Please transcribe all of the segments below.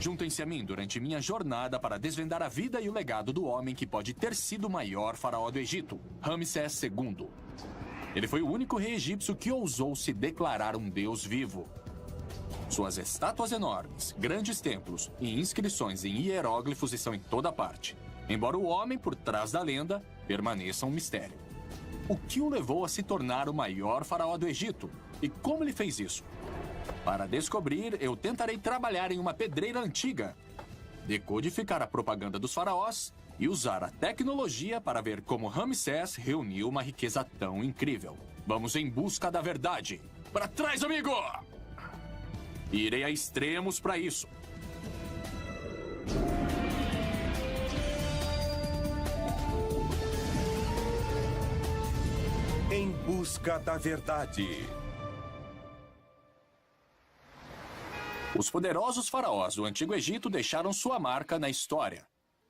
Juntem-se a mim durante minha jornada para desvendar a vida e o legado do homem que pode ter sido o maior faraó do Egito, Ramsés II. Ele foi o único rei egípcio que ousou se declarar um deus vivo. Suas estátuas enormes, grandes templos e inscrições em hieróglifos estão em toda parte, embora o homem por trás da lenda permaneça um mistério. O que o levou a se tornar o maior faraó do Egito? E como ele fez isso? Para descobrir, eu tentarei trabalhar em uma pedreira antiga, decodificar a propaganda dos faraós e usar a tecnologia para ver como Ramsés reuniu uma riqueza tão incrível. Vamos em busca da verdade. Para trás, amigo! Irei a extremos para isso. Em busca da verdade. Os poderosos faraós do Antigo Egito deixaram sua marca na história.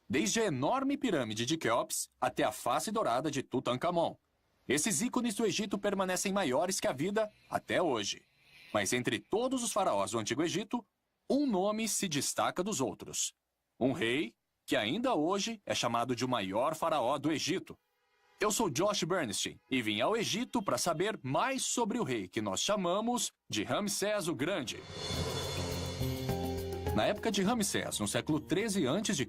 Desde a enorme pirâmide de Quéops até a face dourada de Tutankhamon. Esses ícones do Egito permanecem maiores que a vida até hoje. Mas entre todos os faraós do Antigo Egito, um nome se destaca dos outros. Um rei que ainda hoje é chamado de o maior faraó do Egito. Eu sou Josh Bernstein e vim ao Egito para saber mais sobre o rei que nós chamamos de Ramsés o Grande. Na época de Ramsés, no século 13 a.C.,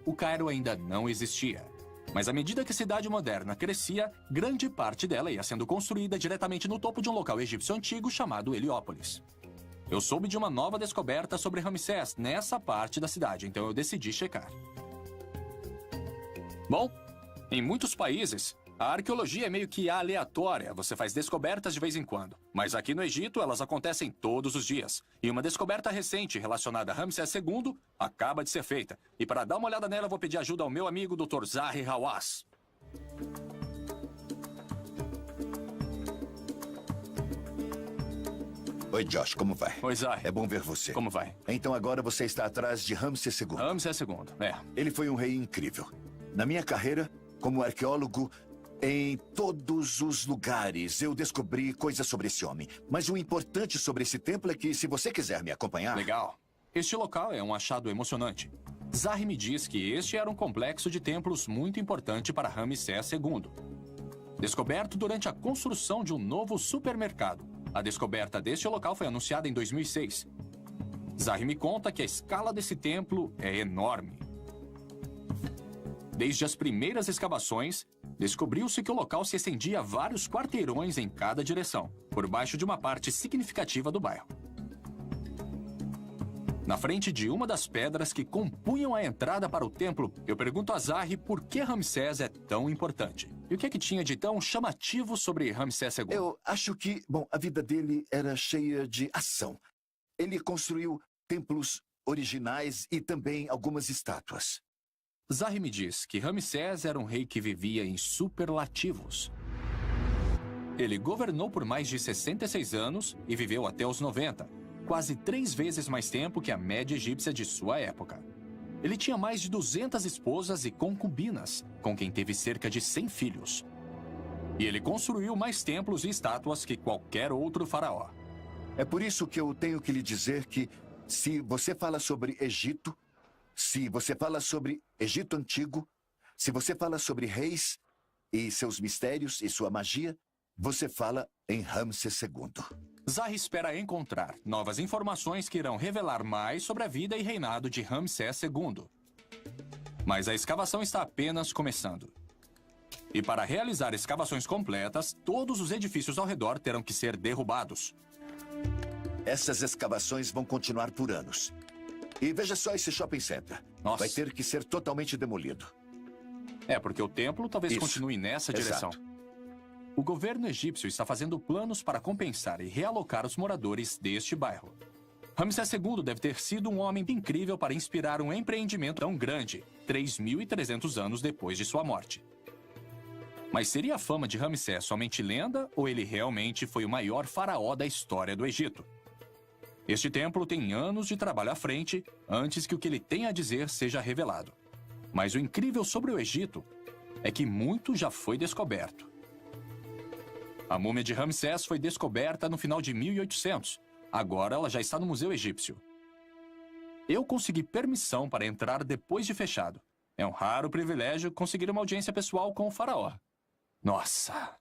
o Cairo ainda não existia. Mas à medida que a cidade moderna crescia, grande parte dela ia sendo construída diretamente no topo de um local egípcio antigo chamado Heliópolis. Eu soube de uma nova descoberta sobre Ramsés nessa parte da cidade, então eu decidi checar. Bom, em muitos países, a arqueologia é meio que aleatória, você faz descobertas de vez em quando. Mas aqui no Egito, elas acontecem todos os dias. E uma descoberta recente relacionada a Ramsés II acaba de ser feita. E para dar uma olhada nela, eu vou pedir ajuda ao meu amigo Dr. Zahi Hawass. Oi, Josh, como vai? Oi, Zahi. É bom ver você. Como vai? Então agora você está atrás de Ramsés II. Ramsés II, é. Ele foi um rei incrível. Na minha carreira, como arqueólogo, em todos os lugares eu descobri coisas sobre esse homem. Mas o importante sobre esse templo é que, se você quiser me acompanhar... Legal. Este local é um achado emocionante. Zahi me diz que este era um complexo de templos muito importante para Ramsés II. Descoberto durante a construção de um novo supermercado. A descoberta deste local foi anunciada em 2006. Zahi me conta que a escala desse templo é enorme. Desde as primeiras escavações, descobriu-se que o local se estendia a vários quarteirões em cada direção, por baixo de uma parte significativa do bairro. Na frente de uma das pedras que compunham a entrada para o templo, eu pergunto a Zahi por que Ramsés é tão importante. E o que é que tinha de tão chamativo sobre Ramsés II? Eu acho que, bom, a vida dele era cheia de ação. Ele construiu templos originais e também algumas estátuas. Zahi me diz que Ramsés era um rei que vivia em superlativos. Ele governou por mais de 66 anos e viveu até os 90, quase 3 vezes mais tempo que a média egípcia de sua época. Ele tinha mais de 200 esposas e concubinas, com quem teve cerca de 100 filhos. E ele construiu mais templos e estátuas que qualquer outro faraó. É por isso que eu tenho que lhe dizer que, se você fala sobre Egito, se você fala sobre Egito Antigo, se você fala sobre reis e seus mistérios e sua magia, você fala em Ramsés II. Zahi espera encontrar novas informações que irão revelar mais sobre a vida e reinado de Ramsés II. Mas a escavação está apenas começando. E para realizar escavações completas, todos os edifícios ao redor terão que ser derrubados. Essas escavações vão continuar por anos. E veja só esse shopping center. Nossa. Vai ter que ser totalmente demolido. É, porque o templo talvez Isso. continue nessa direção. Exato. O governo egípcio está fazendo planos para compensar e realocar os moradores deste bairro. Ramsés II deve ter sido um homem incrível para inspirar um empreendimento tão grande, 3.300 anos depois de sua morte. Mas seria a fama de Ramsés somente lenda ou ele realmente foi o maior faraó da história do Egito? Este templo tem anos de trabalho à frente antes que o que ele tem a dizer seja revelado. Mas o incrível sobre o Egito é que muito já foi descoberto. A múmia de Ramsés foi descoberta no final de 1800. Agora ela já está no Museu Egípcio. Eu consegui permissão para entrar depois de fechado. É um raro privilégio conseguir uma audiência pessoal com o faraó. Nossa!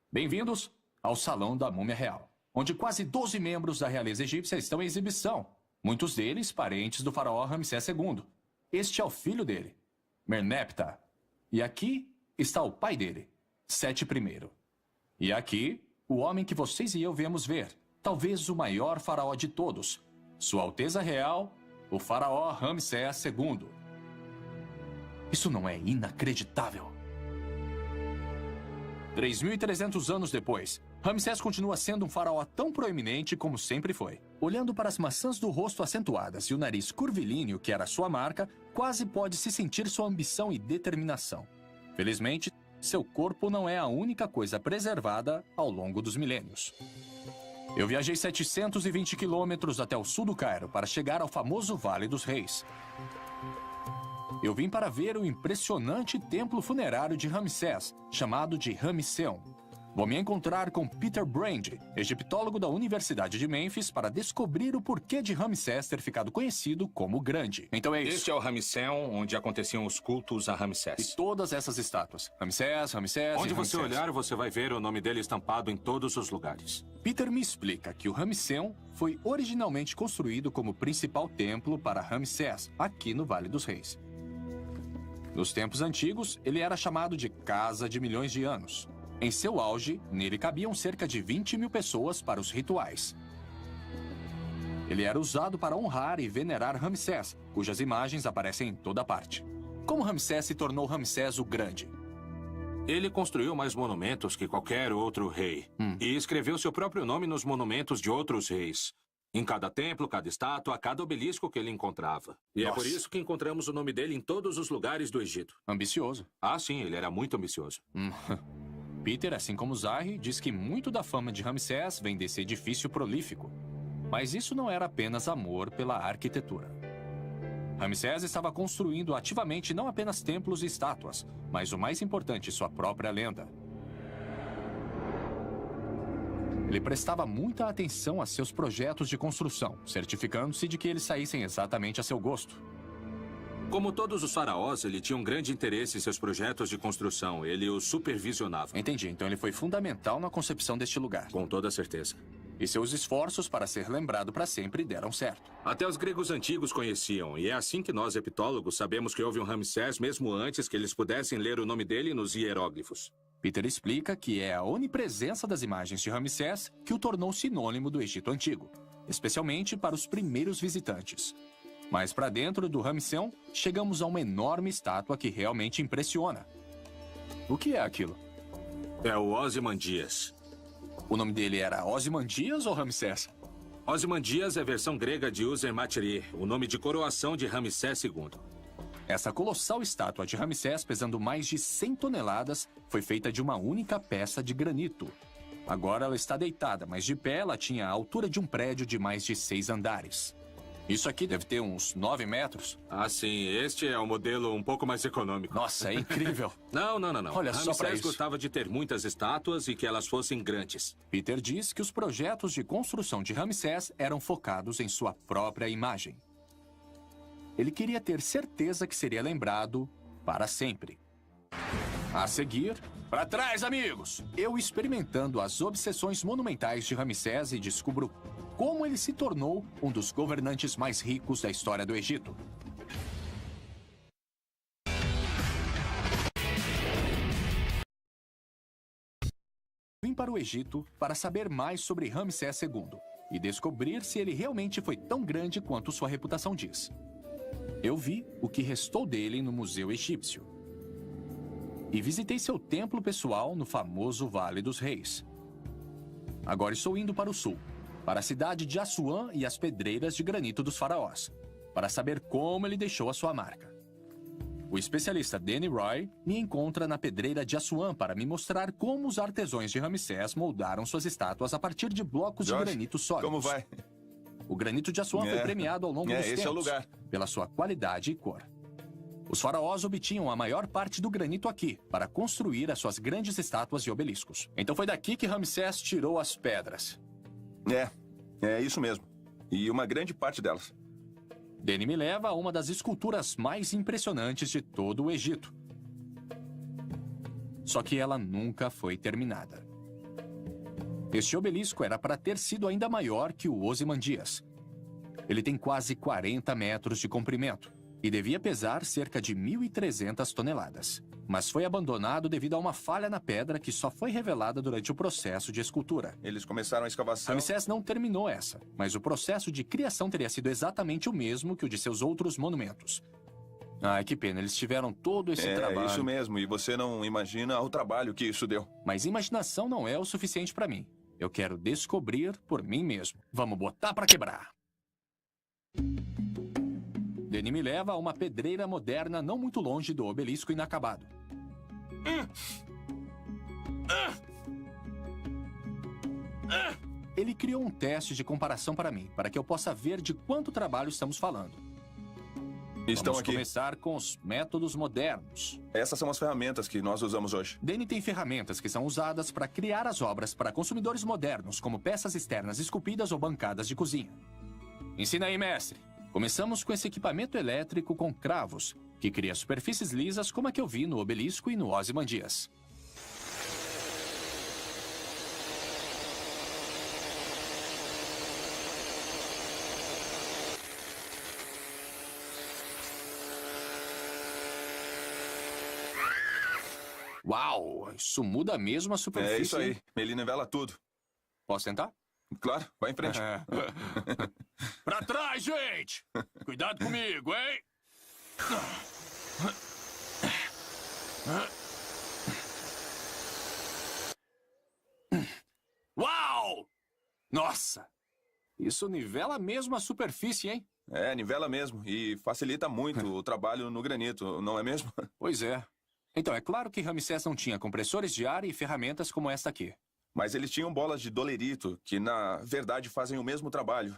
Bem-vindos ao Salão da Múmia Real, onde quase 12 membros da realeza egípcia estão em exibição. Muitos deles parentes do faraó Ramsés II. Este é o filho dele, Merneptah. E aqui está o pai dele, Sete I. E aqui, o homem que vocês e eu viemos ver, talvez o maior faraó de todos, Sua Alteza Real, o faraó Ramsés II. Isso não é inacreditável? 3.300 anos depois, Ramsés continua sendo um faraó tão proeminente como sempre foi. Olhando para as maçãs do rosto acentuadas e o nariz curvilíneo que era sua marca, quase pode-se sentir sua ambição e determinação. Felizmente, seu corpo não é a única coisa preservada ao longo dos milênios. Eu viajei 720 quilômetros até o sul do Cairo para chegar ao famoso Vale dos Reis. Eu vim para ver o impressionante templo funerário de Ramsés, chamado de Ramesseum. Vou me encontrar com Peter Brand, egiptólogo da Universidade de Memphis, para descobrir o porquê de Ramsés ter ficado conhecido como Grande. Então é isso. Este é o Ramesseum, onde aconteciam os cultos a Ramsés. E todas essas estátuas. Ramsés, Ramsés Onde e você Ramsés. olhar, você vai ver o nome dele estampado em todos os lugares. Peter me explica que o Ramesseum foi originalmente construído como principal templo para Ramsés, aqui no Vale dos Reis. Nos tempos antigos, ele era chamado de Casa de Milhões de Anos. Em seu auge, nele cabiam cerca de 20.000 pessoas para os rituais. Ele era usado para honrar e venerar Ramsés, cujas imagens aparecem em toda parte. Como Ramsés se tornou Ramsés o Grande? Ele construiu mais monumentos que qualquer outro rei. E escreveu seu próprio nome nos monumentos de outros reis. Em cada templo, cada estátua, cada obelisco que ele encontrava. E é por isso que encontramos o nome dele em todos os lugares do Egito. Ambicioso. Ah, sim, ele era muito ambicioso. Peter, assim como Zahi, diz que muito da fama de Ramsés vem desse edifício prolífico. Mas isso não era apenas amor pela arquitetura. Ramsés estava construindo ativamente não apenas templos e estátuas, mas o mais importante, sua própria lenda. Ele prestava muita atenção a seus projetos de construção, certificando-se de que eles saíssem exatamente a seu gosto. Como todos os faraós, ele tinha um grande interesse em seus projetos de construção. Ele os supervisionava. Entendi, então ele foi fundamental na concepção deste lugar. Com toda certeza. E seus esforços para ser lembrado para sempre deram certo. Até os gregos antigos conheciam, e é assim que nós, epitólogos, sabemos que houve um Ramsés mesmo antes que eles pudessem ler o nome dele nos hieróglifos. Peter explica que é a onipresença das imagens de Ramsés que o tornou sinônimo do Egito Antigo, especialmente para os primeiros visitantes. Mas para dentro do Ramesseum, chegamos a uma enorme estátua que realmente impressiona. O que é aquilo? É o Ozymandias. O nome dele era Ozymandias ou Ramsés? Ozymandias é a versão grega de User-Materi, o nome de coroação de Ramsés II. Essa colossal estátua de Ramsés, pesando mais de 100 toneladas, foi feita de uma única peça de granito. Agora ela está deitada, mas de pé ela tinha a altura de um prédio de mais de 6 andares. Isso aqui deve ter uns 9 metros. Ah, sim. Este é o modelo um pouco mais econômico. Nossa, é incrível. Não. Olha só pra Ramsés isso. gostava de ter muitas estátuas e que elas fossem grandes. Peter diz que os projetos de construção de Ramsés eram focados em sua própria imagem. Ele queria ter certeza que seria lembrado para sempre. A seguir, para trás, amigos! Eu experimentando as obsessões monumentais de Ramsés e descubro como ele se tornou um dos governantes mais ricos da história do Egito. Vim para o Egito para saber mais sobre Ramsés II e descobrir se ele realmente foi tão grande quanto sua reputação diz. Eu vi o que restou dele no Museu Egípcio e visitei seu templo pessoal no famoso Vale dos Reis. Agora estou indo para o sul, para a cidade de Assuã e as pedreiras de granito dos faraós, para saber como ele deixou a sua marca. O especialista Danny Roy me encontra na pedreira de Assuã para me mostrar como os artesãos de Ramsés moldaram suas estátuas a partir de blocos de granito sólidos. Como vai? O granito de Assuã foi premiado ao longo dos tempos esse é o lugar. pela sua qualidade e cor. Os faraós obtinham a maior parte do granito aqui para construir as suas grandes estátuas e obeliscos. Então foi daqui que Ramsés tirou as pedras. É isso mesmo. E uma grande parte delas. Danny me leva a uma das esculturas mais impressionantes de todo o Egito. Só que ela nunca foi terminada. Este obelisco era para ter sido ainda maior que o Ozymandias. Ele tem quase 40 metros de comprimento e devia pesar cerca de 1.300 toneladas. Mas foi abandonado devido a uma falha na pedra que só foi revelada durante o processo de escultura. Eles começaram a escavação. Ramsés não terminou essa, mas o processo de criação teria sido exatamente o mesmo que o de seus outros monumentos. Ai, que pena, eles tiveram todo esse trabalho. É isso mesmo, e você não imagina o trabalho que isso deu. Mas imaginação não é o suficiente para mim. Eu quero descobrir por mim mesmo. Vamos botar para quebrar. Danny me leva a uma pedreira moderna não muito longe do obelisco inacabado. Ele criou um teste de comparação para mim, para que eu possa ver de quanto trabalho estamos falando. Estão Vamos aqui. começar com os métodos modernos. Essas são as ferramentas que nós usamos hoje. Danny tem ferramentas que são usadas para criar as obras para consumidores modernos, como peças externas esculpidas ou bancadas de cozinha. Ensina aí, mestre. Começamos com esse equipamento elétrico com cravos, que cria superfícies lisas como a que eu vi no obelisco e no Ozymandias. Uau, isso muda mesmo a superfície. É isso aí, ele nivela tudo. Posso tentar? Claro, vai em frente. Pra trás, gente! Cuidado comigo, hein? Uau! Nossa! Isso nivela mesmo a superfície, hein? É, nivela mesmo, e facilita muito o trabalho no granito, não é mesmo? Pois é. Então, é claro que Ramsés não tinha compressores de ar e ferramentas como esta aqui. Mas eles tinham bolas de dolerito, que na verdade fazem o mesmo trabalho.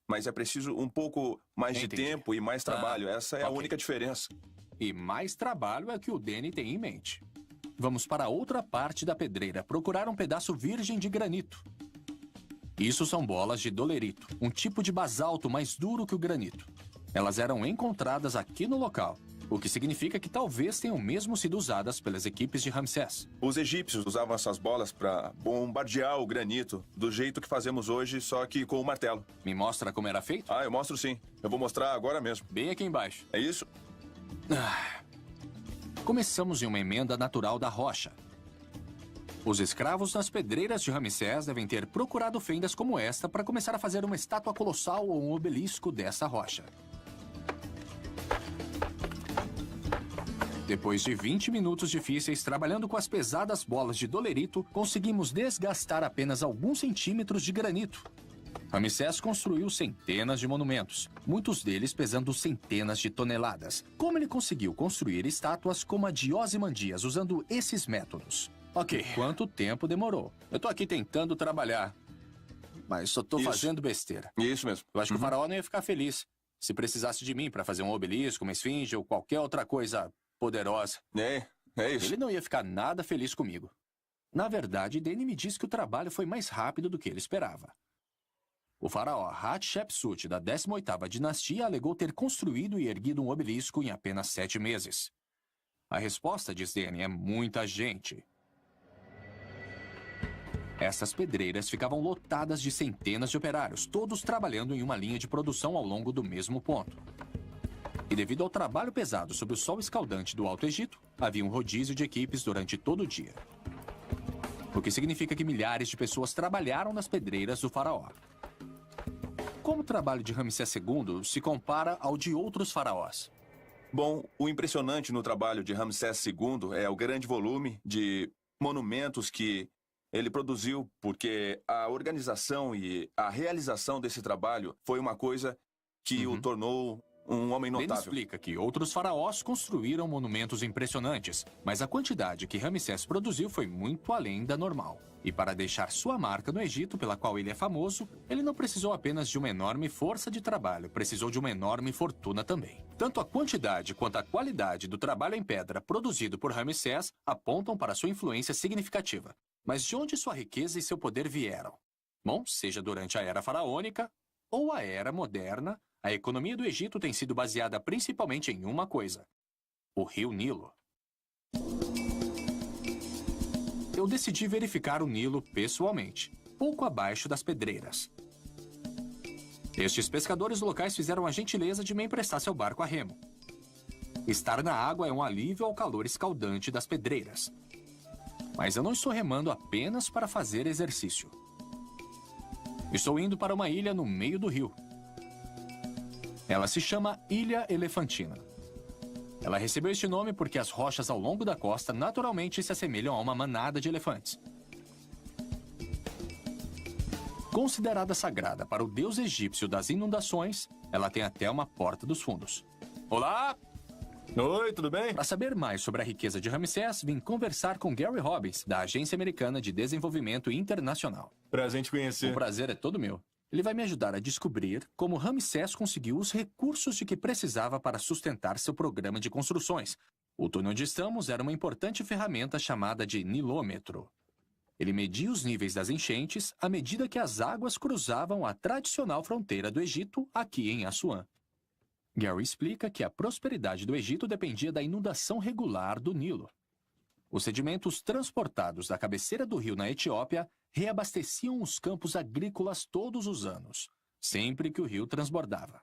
Mas é preciso um pouco mais de Entendi. tempo e mais trabalho. Essa é a ok. única diferença. E mais trabalho é o que o Danny tem em mente. Vamos para outra parte da pedreira, procurar um pedaço virgem de granito. Isso são bolas de dolerito, um tipo de basalto mais duro que o granito. Elas eram encontradas aqui no local, o que significa que talvez tenham mesmo sido usadas pelas equipes de Ramsés. Os egípcios usavam essas bolas para bombardear o granito, do jeito que fazemos hoje, só que com o martelo. Me mostra como era feito? Ah, eu mostro sim. Eu vou mostrar agora mesmo. Bem aqui embaixo. É isso? Começamos em uma emenda natural da rocha. Os escravos nas pedreiras de Ramsés devem ter procurado fendas como esta para começar a fazer uma estátua colossal ou um obelisco dessa rocha. Depois de 20 minutos difíceis trabalhando com as pesadas bolas de dolerito, conseguimos desgastar apenas alguns centímetros de granito. Ramsés construiu centenas de monumentos, muitos deles pesando centenas de toneladas. Como ele conseguiu construir estátuas como a de Ozymandias usando esses métodos? Ok, quanto tempo demorou? Eu tô aqui tentando trabalhar, mas só tô Isso. fazendo besteira. Isso mesmo. Eu acho que o faraó não ia ficar feliz se precisasse de mim para fazer um obelisco, uma esfinge ou qualquer outra coisa poderosa. É isso. Ele não ia ficar nada feliz comigo. Na verdade, Danny me disse que o trabalho foi mais rápido do que ele esperava. O faraó Hatshepsut, da 18ª dinastia, alegou ter construído e erguido um obelisco em apenas 7 meses. A resposta, diz Danny, é muita gente. Essas pedreiras ficavam lotadas de centenas de operários, todos trabalhando em uma linha de produção ao longo do mesmo ponto. E devido ao trabalho pesado sob o sol escaldante do Alto Egito, havia um rodízio de equipes durante todo o dia. O que significa que milhares de pessoas trabalharam nas pedreiras do faraó. Como o trabalho de Ramsés II se compara ao de outros faraós? Bom, o impressionante no trabalho de Ramsés II é o grande volume de monumentos que ele produziu, porque a organização e a realização desse trabalho foi uma coisa que o tornou um homem Ele notável. explica que outros faraós construíram monumentos impressionantes, mas a quantidade que Ramsés produziu foi muito além da normal. E para deixar sua marca no Egito, pela qual ele é famoso, ele não precisou apenas de uma enorme força de trabalho, precisou de uma enorme fortuna também. Tanto a quantidade quanto a qualidade do trabalho em pedra produzido por Ramsés apontam para sua influência significativa. Mas de onde sua riqueza e seu poder vieram? Bom, seja durante a Era Faraônica ou a Era Moderna, a economia do Egito tem sido baseada principalmente em uma coisa: o Rio Nilo. Eu decidi verificar o Nilo pessoalmente, pouco abaixo das pedreiras. Estes pescadores locais fizeram a gentileza de me emprestar seu barco a remo. Estar na água é um alívio ao calor escaldante das pedreiras. Mas eu não estou remando apenas para fazer exercício. Estou indo para uma ilha no meio do rio. Ela se chama Ilha Elefantina. Ela recebeu este nome porque as rochas ao longo da costa naturalmente se assemelham a uma manada de elefantes. Considerada sagrada para o deus egípcio das inundações, ela tem até uma porta dos fundos. Olá! Oi, tudo bem? Para saber mais sobre a riqueza de Ramsés, vim conversar com Gary Robbins, da Agência Americana de Desenvolvimento Internacional. Prazer em te conhecer. O prazer é todo meu. Ele vai me ajudar a descobrir como Ramsés conseguiu os recursos de que precisava para sustentar seu programa de construções. O túnel onde estamos era uma importante ferramenta chamada de nilômetro. Ele media os níveis das enchentes à medida que as águas cruzavam a tradicional fronteira do Egito aqui em Assuã. Gary explica que a prosperidade do Egito dependia da inundação regular do Nilo. Os sedimentos transportados da cabeceira do rio na Etiópia reabasteciam os campos agrícolas todos os anos, sempre que o rio transbordava.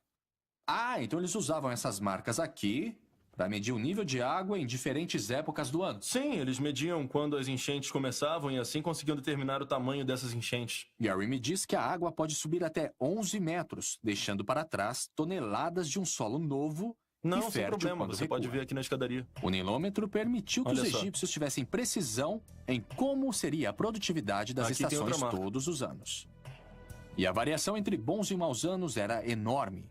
Ah, então eles usavam essas marcas aqui para medir o nível de água em diferentes épocas do ano. Sim, eles mediam quando as enchentes começavam e assim conseguiam determinar o tamanho dessas enchentes. Gary me diz que a água pode subir até 11 metros, deixando para trás toneladas de um solo novo e Não, sem fértil problema, quando você recua. pode ver aqui na escadaria. O nilômetro permitiu que Olha os só. egípcios tivessem precisão em como seria a produtividade das Aqui tem outra estações marca. todos os anos. E a variação entre bons e maus anos era enorme.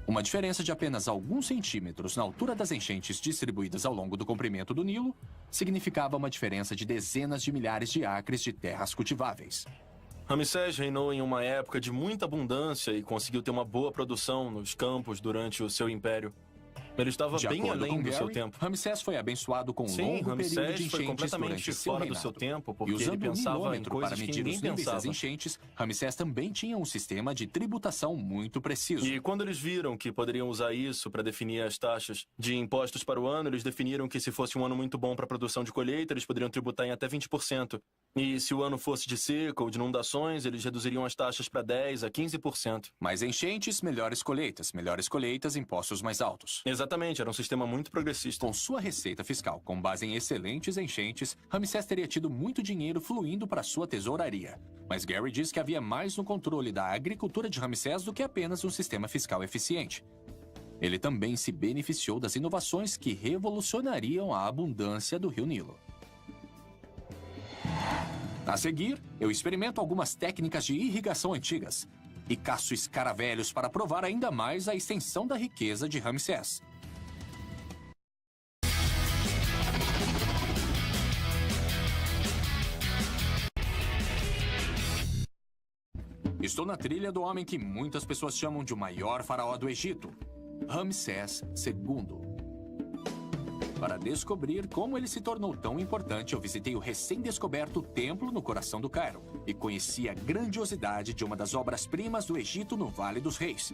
Uma diferença de apenas alguns centímetros na altura das enchentes distribuídas ao longo do comprimento do Nilo significava uma diferença de dezenas de milhares de acres de terras cultiváveis. Ramsés reinou em uma época de muita abundância e conseguiu ter uma boa produção nos campos durante o seu império. Ele estava De bem acordo além com do seu Gary, tempo. Ramsés foi abençoado com um Sim, longo período de Ramsés foi enchentes completamente durante seu fora do reinado. seu tempo, E porque ele usando o pensava em nilômetro para coisas que medir os ninguém níveis das pensava. enchentes, Ramsés também tinha um sistema de tributação muito preciso. E quando eles viram que poderiam usar isso para definir as taxas de impostos para o ano, eles definiram que se fosse um ano muito bom para a produção de colheita, eles poderiam tributar em até 20%. E se o ano fosse de seca ou de inundações, eles reduziriam as taxas para 10% a 15%. Mais enchentes, melhores colheitas, impostos mais altos. Exatamente, era um sistema muito progressista. Com sua receita fiscal com base em excelentes enchentes, Ramsés teria tido muito dinheiro fluindo para sua tesouraria. Mas Gary diz que havia mais no controle da agricultura de Ramsés do que apenas um sistema fiscal eficiente. Ele também se beneficiou das inovações que revolucionariam a abundância do rio Nilo. A seguir, eu experimento algumas técnicas de irrigação antigas e caço escaravelhos para provar ainda mais a extensão da riqueza de Ramsés. Estou na trilha do homem que muitas pessoas chamam de o maior faraó do Egito, Ramsés II. Para descobrir como ele se tornou tão importante, eu visitei o recém-descoberto templo no coração do Cairo e conheci a grandiosidade de uma das obras-primas do Egito no Vale dos Reis.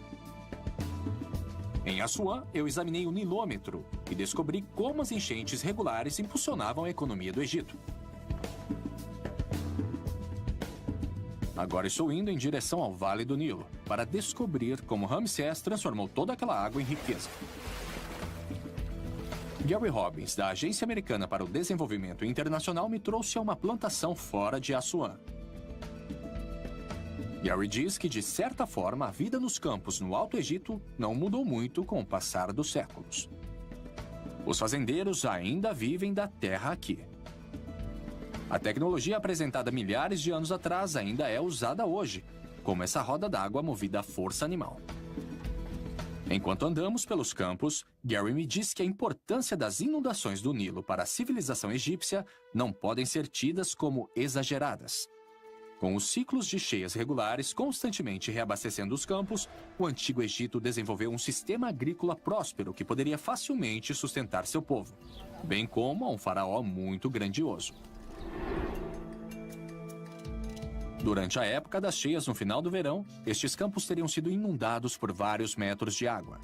Em Assuã, eu examinei o nilômetro e descobri como as enchentes regulares impulsionavam a economia do Egito. Agora estou indo em direção ao Vale do Nilo para descobrir como Ramsés transformou toda aquela água em riqueza. Gary Robbins, da Agência Americana para o Desenvolvimento Internacional, me trouxe a uma plantação fora de Assuã. Gary diz que, de certa forma, a vida nos campos no Alto Egito não mudou muito com o passar dos séculos. Os fazendeiros ainda vivem da terra aqui. A tecnologia apresentada milhares de anos atrás ainda é usada hoje, como essa roda d'água movida à força animal. Enquanto andamos pelos campos, Gary me diz que a importância das inundações do Nilo para a civilização egípcia não podem ser tidas como exageradas. Com os ciclos de cheias regulares constantemente reabastecendo os campos, o antigo Egito desenvolveu um sistema agrícola próspero que poderia facilmente sustentar seu povo, bem como a um faraó muito grandioso. Durante a época das cheias no final do verão, estes campos teriam sido inundados por vários metros de água.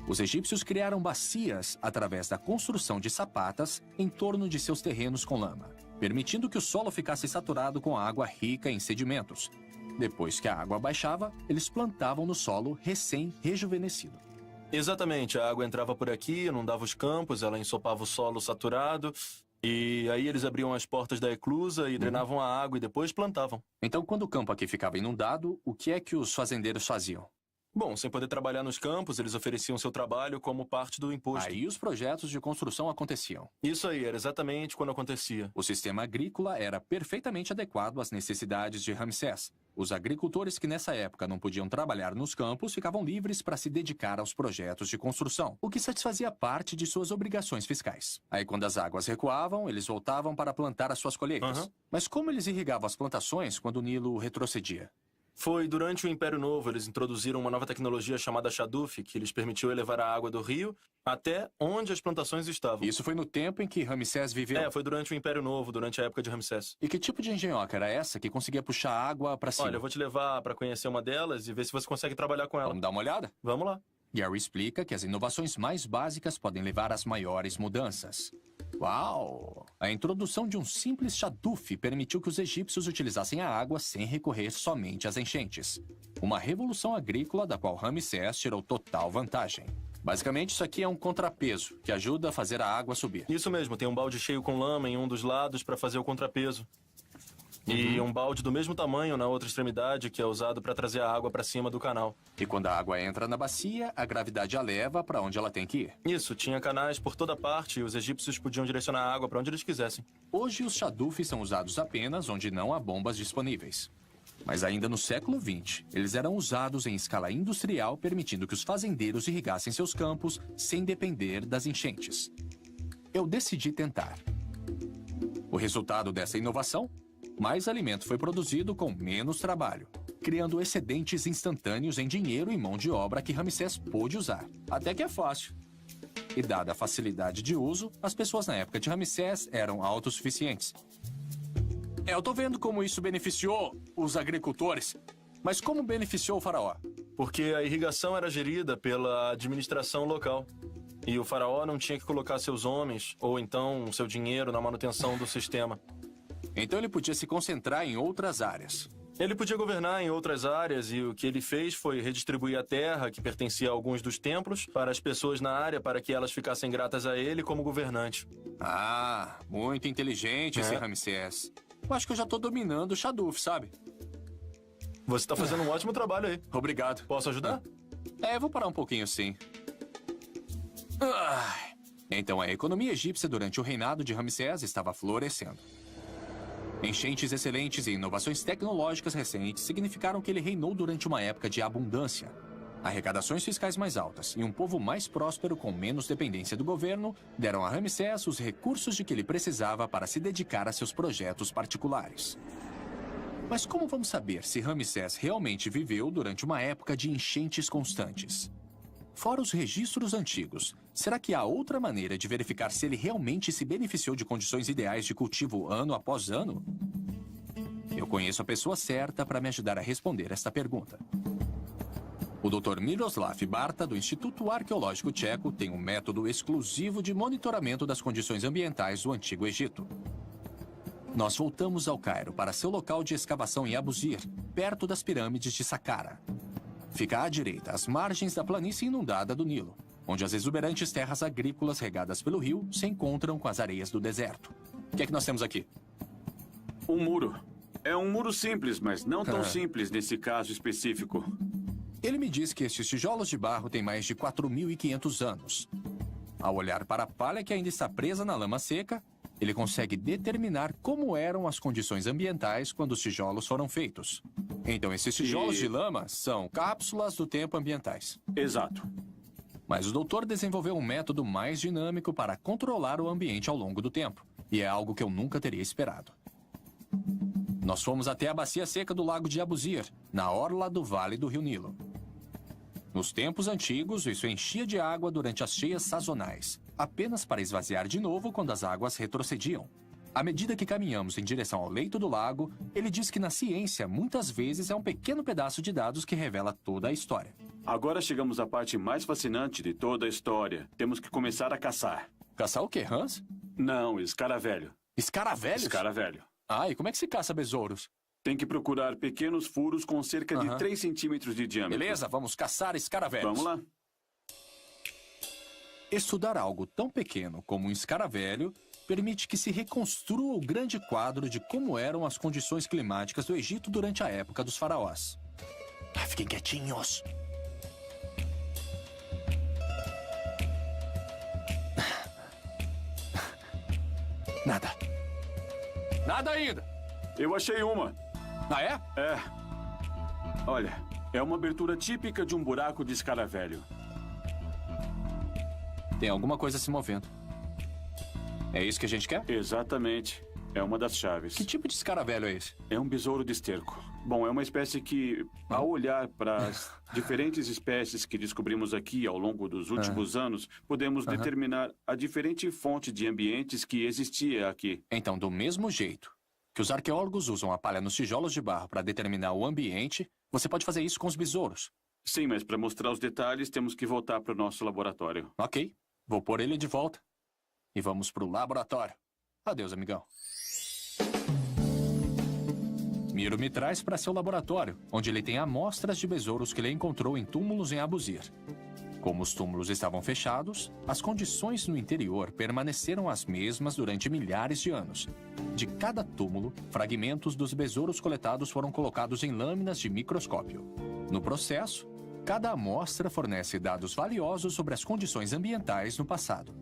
Os egípcios criaram bacias através da construção de sapatas em torno de seus terrenos com lama, permitindo que o solo ficasse saturado com água rica em sedimentos. Depois que a água baixava, eles plantavam no solo recém-rejuvenescido. Exatamente, a água entrava por aqui, inundava os campos, ela ensopava o solo saturado, e aí eles abriam as portas da eclusa e drenavam a água e depois plantavam. Então, quando o campo aqui ficava inundado, o que é que os fazendeiros faziam? Bom, sem poder trabalhar nos campos, eles ofereciam seu trabalho como parte do imposto. Aí os projetos de construção aconteciam. Isso aí, era exatamente quando acontecia. O sistema agrícola era perfeitamente adequado às necessidades de Ramsés. Os agricultores que nessa época não podiam trabalhar nos campos ficavam livres para se dedicar aos projetos de construção, o que satisfazia parte de suas obrigações fiscais. Aí quando as águas recuavam, eles voltavam para plantar as suas colheitas. Mas como eles irrigavam as plantações quando o Nilo retrocedia? Foi durante o Império Novo, eles introduziram uma nova tecnologia chamada Shaduf, que lhes permitiu elevar a água do rio até onde as plantações estavam. Isso foi no tempo em que Ramsés viveu? Foi durante o Império Novo, durante a época de Ramsés. E que tipo de engenhoca era essa que conseguia puxar a água para cima? Olha, eu vou te levar para conhecer uma delas e ver se você consegue trabalhar com ela. Vamos dar uma olhada? Vamos lá. Gary explica que as inovações mais básicas podem levar às maiores mudanças. Uau! A introdução de um simples Shaduf permitiu que os egípcios utilizassem a água sem recorrer somente às enchentes. Uma revolução agrícola da qual Ramsés tirou total vantagem. Basicamente, isso aqui é um contrapeso, que ajuda a fazer a água subir. Isso mesmo, tem um balde cheio com lama em um dos lados para fazer o contrapeso. E um balde do mesmo tamanho na outra extremidade, que é usado para trazer a água para cima do canal. E quando a água entra na bacia, a gravidade a leva para onde ela tem que ir. Isso, tinha canais por toda parte e os egípcios podiam direcionar a água para onde eles quisessem. Hoje, os Shadufs são usados apenas onde não há bombas disponíveis. Mas ainda no século XX, eles eram usados em escala industrial, permitindo que os fazendeiros irrigassem seus campos sem depender das enchentes. Eu decidi tentar. O resultado dessa inovação? Mais alimento foi produzido com menos trabalho, criando excedentes instantâneos em dinheiro e mão de obra que Ramsés pôde usar. Até que é fácil. E dada a facilidade de uso, as pessoas na época de Ramsés eram autossuficientes. Eu tô vendo como isso beneficiou os agricultores, mas como beneficiou o faraó? Porque a irrigação era gerida pela administração local. E o faraó não tinha que colocar seus homens, ou então seu dinheiro, na manutenção do sistema. Então ele podia se concentrar em outras áreas. Ele podia governar em outras áreas e o que ele fez foi redistribuir a terra, que pertencia a alguns dos templos, para as pessoas na área para que elas ficassem gratas a ele como governante. Ah, muito inteligente esse Ramsés. Eu acho que eu já tô dominando o Shaduf, sabe? Você tá fazendo um ótimo trabalho aí. Obrigado. Posso ajudar? Vou parar um pouquinho sim. Então a economia egípcia durante o reinado de Ramsés estava florescendo. Enchentes excelentes e inovações tecnológicas recentes significaram que ele reinou durante uma época de abundância. Arrecadações fiscais mais altas e um povo mais próspero com menos dependência do governo deram a Ramsés os recursos de que ele precisava para se dedicar a seus projetos particulares. Mas como vamos saber se Ramsés realmente viveu durante uma época de enchentes constantes? Fora os registros antigos, será que há outra maneira de verificar se ele realmente se beneficiou de condições ideais de cultivo ano após ano? Eu conheço a pessoa certa para me ajudar a responder esta pergunta. O Dr. Miroslav Barta, do Instituto Arqueológico Tcheco, tem um método exclusivo de monitoramento das condições ambientais do Antigo Egito. Nós voltamos ao Cairo para seu local de escavação em Abusir, perto das pirâmides de Saqqara. Fica à direita, às margens da planície inundada do Nilo, onde as exuberantes terras agrícolas regadas pelo rio se encontram com as areias do deserto. O que é que nós temos aqui? Um muro. É um muro simples, mas não tão simples nesse caso específico. Ele me diz que estes tijolos de barro têm mais de 4.500 anos. Ao olhar para a palha que ainda está presa na lama seca, ele consegue determinar como eram as condições ambientais quando os tijolos foram feitos. Então, esses tijolos de lama são cápsulas do tempo ambientais. Exato. Mas o doutor desenvolveu um método mais dinâmico para controlar o ambiente ao longo do tempo. E é algo que eu nunca teria esperado. Nós fomos até a bacia seca do lago de Abusir, na orla do vale do rio Nilo. Nos tempos antigos, isso enchia de água durante as cheias sazonais, apenas para esvaziar de novo quando as águas retrocediam. À medida que caminhamos em direção ao leito do lago, ele diz que na ciência, muitas vezes, é um pequeno pedaço de dados que revela toda a história. Agora chegamos à parte mais fascinante de toda a história. Temos que começar a caçar. Caçar o quê, Hans? Não, escaravelho. Escaravelhos? Escaravelho. Ah, e como é que se caça besouros? Tem que procurar pequenos furos com cerca de 3 centímetros de diâmetro. Beleza, vamos caçar escaravelhos. Vamos lá. Estudar algo tão pequeno como um escaravelho permite que se reconstrua o grande quadro de como eram as condições climáticas do Egito durante a época dos faraós. Fiquem quietinhos. Nada. Nada ainda. Eu achei uma. Ah, é? É. Olha, é uma abertura típica de um buraco de escaravelho. Tem alguma coisa se movendo. É isso que a gente quer? Exatamente. É uma das chaves. Que tipo de escaravelho é esse? É um besouro de esterco. Bom, é uma espécie que, ao olhar para as diferentes espécies que descobrimos aqui ao longo dos últimos anos, podemos determinar a diferente fonte de ambientes que existia aqui. Então, do mesmo jeito que os arqueólogos usam a palha nos tijolos de barro para determinar o ambiente, você pode fazer isso com os besouros. Sim, mas para mostrar os detalhes, temos que voltar para o nosso laboratório. Ok, vou pôr ele de volta. E vamos para o laboratório. Adeus, amigão. Miro me traz para seu laboratório, onde ele tem amostras de besouros que ele encontrou em túmulos em Abusir. Como os túmulos estavam fechados, as condições no interior permaneceram as mesmas durante milhares de anos. De cada túmulo, fragmentos dos besouros coletados foram colocados em lâminas de microscópio. No processo, cada amostra fornece dados valiosos sobre as condições ambientais no passado.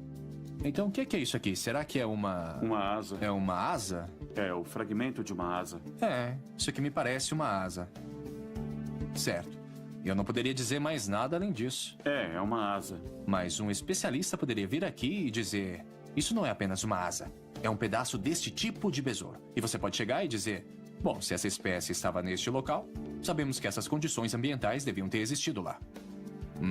Então, o que é isso aqui? Será que é uma... Uma asa. É uma asa? É, o fragmento de uma asa. É, isso aqui me parece uma asa. Certo. Eu não poderia dizer mais nada além disso. É uma asa. Mas um especialista poderia vir aqui e dizer... Isso não é apenas uma asa. É um pedaço deste tipo de besouro. E você pode chegar e dizer... Bom, se essa espécie estava neste local, sabemos que essas condições ambientais deviam ter existido lá.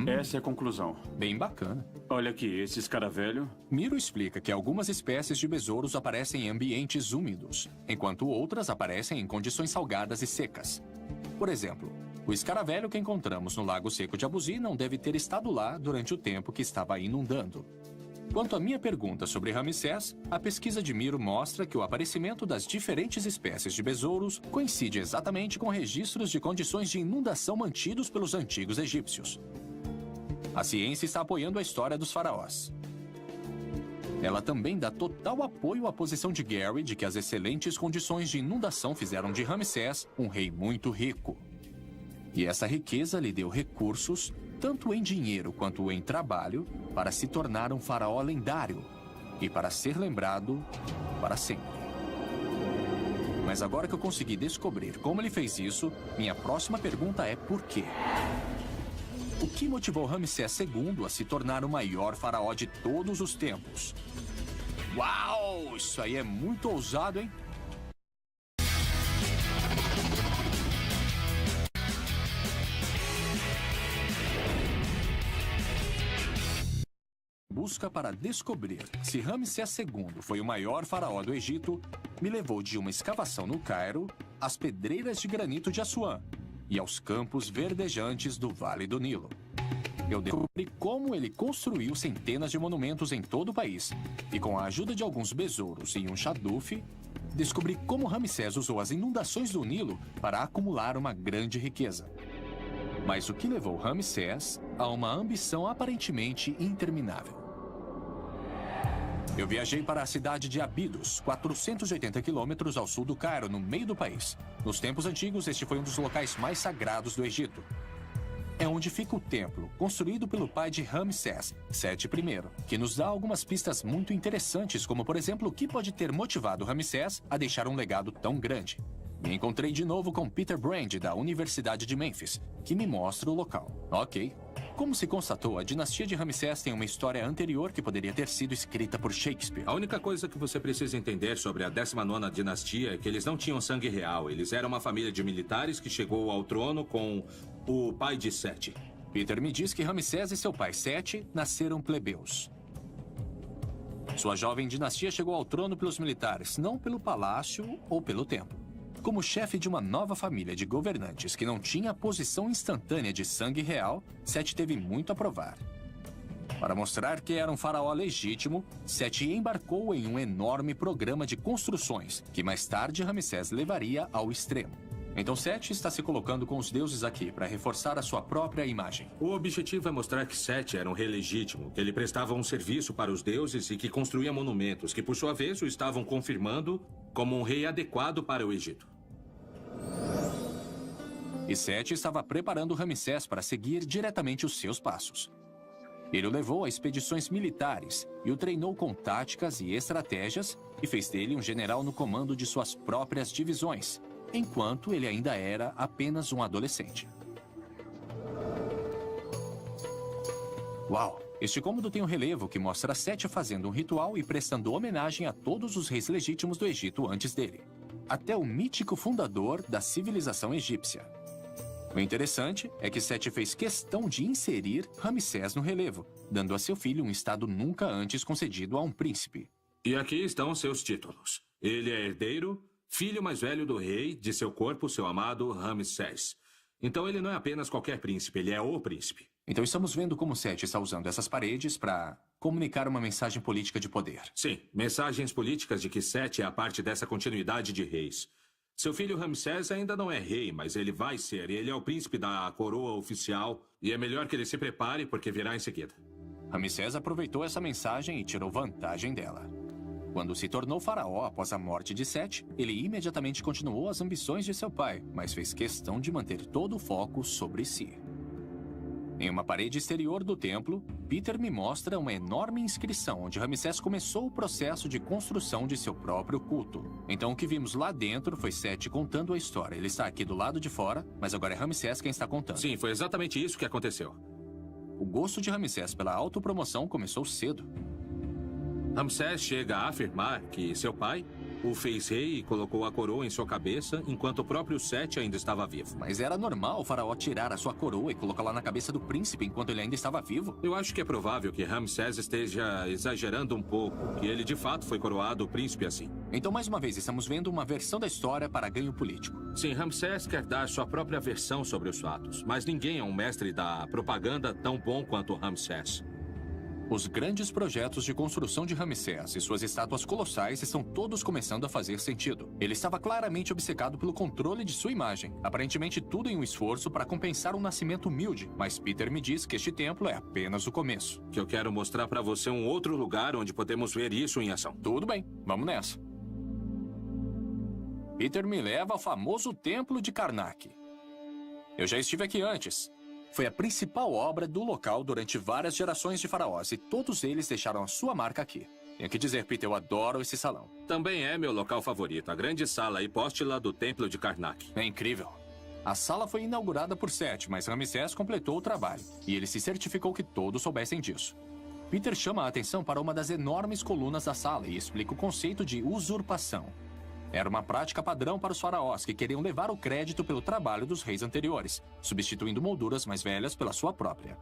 Essa é a conclusão. Bem bacana. Olha aqui, esse escaravelho... Miro explica que algumas espécies de besouros aparecem em ambientes úmidos, enquanto outras aparecem em condições salgadas e secas. Por exemplo, o escaravelho que encontramos no Lago Seco de Abuzi não deve ter estado lá durante o tempo que estava inundando. Quanto à minha pergunta sobre Ramsés, a pesquisa de Miro mostra que o aparecimento das diferentes espécies de besouros coincide exatamente com registros de condições de inundação mantidos pelos antigos egípcios. A ciência está apoiando a história dos faraós. Ela também dá total apoio à posição de Gary de que as excelentes condições de inundação fizeram de Ramsés um rei muito rico. E essa riqueza lhe deu recursos, tanto em dinheiro quanto em trabalho, para se tornar um faraó lendário e para ser lembrado para sempre. Mas agora que eu consegui descobrir como ele fez isso, minha próxima pergunta é por quê? O que motivou Ramsés II a se tornar o maior faraó de todos os tempos? Uau! Isso aí é muito ousado, hein? Busca para descobrir se Ramsés II foi o maior faraó do Egito me levou de uma escavação no Cairo às pedreiras de granito de Assuã e aos campos verdejantes do Vale do Nilo. Eu descobri como ele construiu centenas de monumentos em todo o país e, com a ajuda de alguns besouros e um chadufe, descobri como Ramsés usou as inundações do Nilo para acumular uma grande riqueza. Mas o que levou Ramsés a uma ambição aparentemente interminável? Eu viajei para a cidade de Abidos, 480 quilômetros ao sul do Cairo, no meio do país. Nos tempos antigos, este foi um dos locais mais sagrados do Egito. É onde fica o templo, construído pelo pai de Ramsés, Sete I, que nos dá algumas pistas muito interessantes, como, por exemplo, o que pode ter motivado Ramsés a deixar um legado tão grande. Me encontrei de novo com Peter Brand, da Universidade de Memphis, que me mostra o local. Ok. Como se constatou, a dinastia de Ramsés tem uma história anterior que poderia ter sido escrita por Shakespeare. A única coisa que você precisa entender sobre a 19ª dinastia é que eles não tinham sangue real. Eles eram uma família de militares que chegou ao trono com o pai de Sete. Peter me diz que Ramsés e seu pai Sete nasceram plebeus. Sua jovem dinastia chegou ao trono pelos militares, não pelo palácio ou pelo templo. Como chefe de uma nova família de governantes que não tinha a posição instantânea de sangue real, Sete teve muito a provar. Para mostrar que era um faraó legítimo, Sete embarcou em um enorme programa de construções, que mais tarde Ramsés levaria ao extremo. Então Sete está se colocando com os deuses aqui para reforçar a sua própria imagem. O objetivo é mostrar que Sete era um rei legítimo, que ele prestava um serviço para os deuses e que construía monumentos, que por sua vez o estavam confirmando como um rei adequado para o Egito. E Sete estava preparando Ramsés para seguir diretamente os seus passos. Ele o levou a expedições militares e o treinou com táticas e estratégias e fez dele um general no comando de suas próprias divisões, enquanto ele ainda era apenas um adolescente. Uau! Este cômodo tem um relevo que mostra Sete fazendo um ritual e prestando homenagem a todos os reis legítimos do Egito antes dele, até o mítico fundador da civilização egípcia. O interessante é que Sete fez questão de inserir Ramsés no relevo, dando a seu filho um estado nunca antes concedido a um príncipe. E aqui estão seus títulos. Ele é herdeiro, filho mais velho do rei, de seu corpo, seu amado Ramsés. Então ele não é apenas qualquer príncipe, ele é o príncipe. Então estamos vendo como Sete está usando essas paredes para comunicar uma mensagem política de poder. Sim, mensagens políticas de que Sete é a parte dessa continuidade de reis. Seu filho Ramsés ainda não é rei, mas ele vai ser. Ele é o príncipe da coroa oficial e é melhor que ele se prepare porque virá em seguida. Ramsés aproveitou essa mensagem e tirou vantagem dela. Quando se tornou faraó após a morte de Sete, ele imediatamente continuou as ambições de seu pai, mas fez questão de manter todo o foco sobre si. Em uma parede exterior do templo, Peter me mostra uma enorme inscrição onde Ramsés começou o processo de construção de seu próprio culto. Então o que vimos lá dentro foi Sete contando a história. Ele está aqui do lado de fora, mas agora é Ramsés quem está contando. Sim, foi exatamente isso que aconteceu. O gosto de Ramsés pela autopromoção começou cedo. Ramsés chega a afirmar que seu pai o fez rei e colocou a coroa em sua cabeça enquanto o próprio Sete ainda estava vivo. Mas era normal o faraó tirar a sua coroa e colocá-la na cabeça do príncipe enquanto ele ainda estava vivo? Eu acho que é provável que Ramsés esteja exagerando um pouco, que ele de fato foi coroado príncipe assim. Então, mais uma vez, estamos vendo uma versão da história para ganho político. Sim, Ramsés quer dar sua própria versão sobre os fatos, mas ninguém é um mestre da propaganda tão bom quanto Ramsés. Os grandes projetos de construção de Ramsés e suas estátuas colossais estão todos começando a fazer sentido. Ele estava claramente obcecado pelo controle de sua imagem, aparentemente tudo em um esforço para compensar um nascimento humilde, mas Peter me diz que este templo é apenas o começo. Que eu quero mostrar para você um outro lugar onde podemos ver isso em ação. Tudo bem, vamos nessa. Peter me leva ao famoso templo de Karnak. Eu já estive aqui antes. Foi a principal obra do local durante várias gerações de faraós e todos eles deixaram a sua marca aqui. Tenho que dizer, Peter, eu adoro esse salão. Também é meu local favorito, a grande sala hipóstila do Templo de Karnak. É incrível. A sala foi inaugurada por Sete, mas Ramsés completou o trabalho. E ele se certificou que todos soubessem disso. Peter chama a atenção para uma das enormes colunas da sala e explica o conceito de usurpação. Era uma prática padrão para os faraós que queriam levar o crédito pelo trabalho dos reis anteriores, substituindo molduras mais velhas pela sua própria.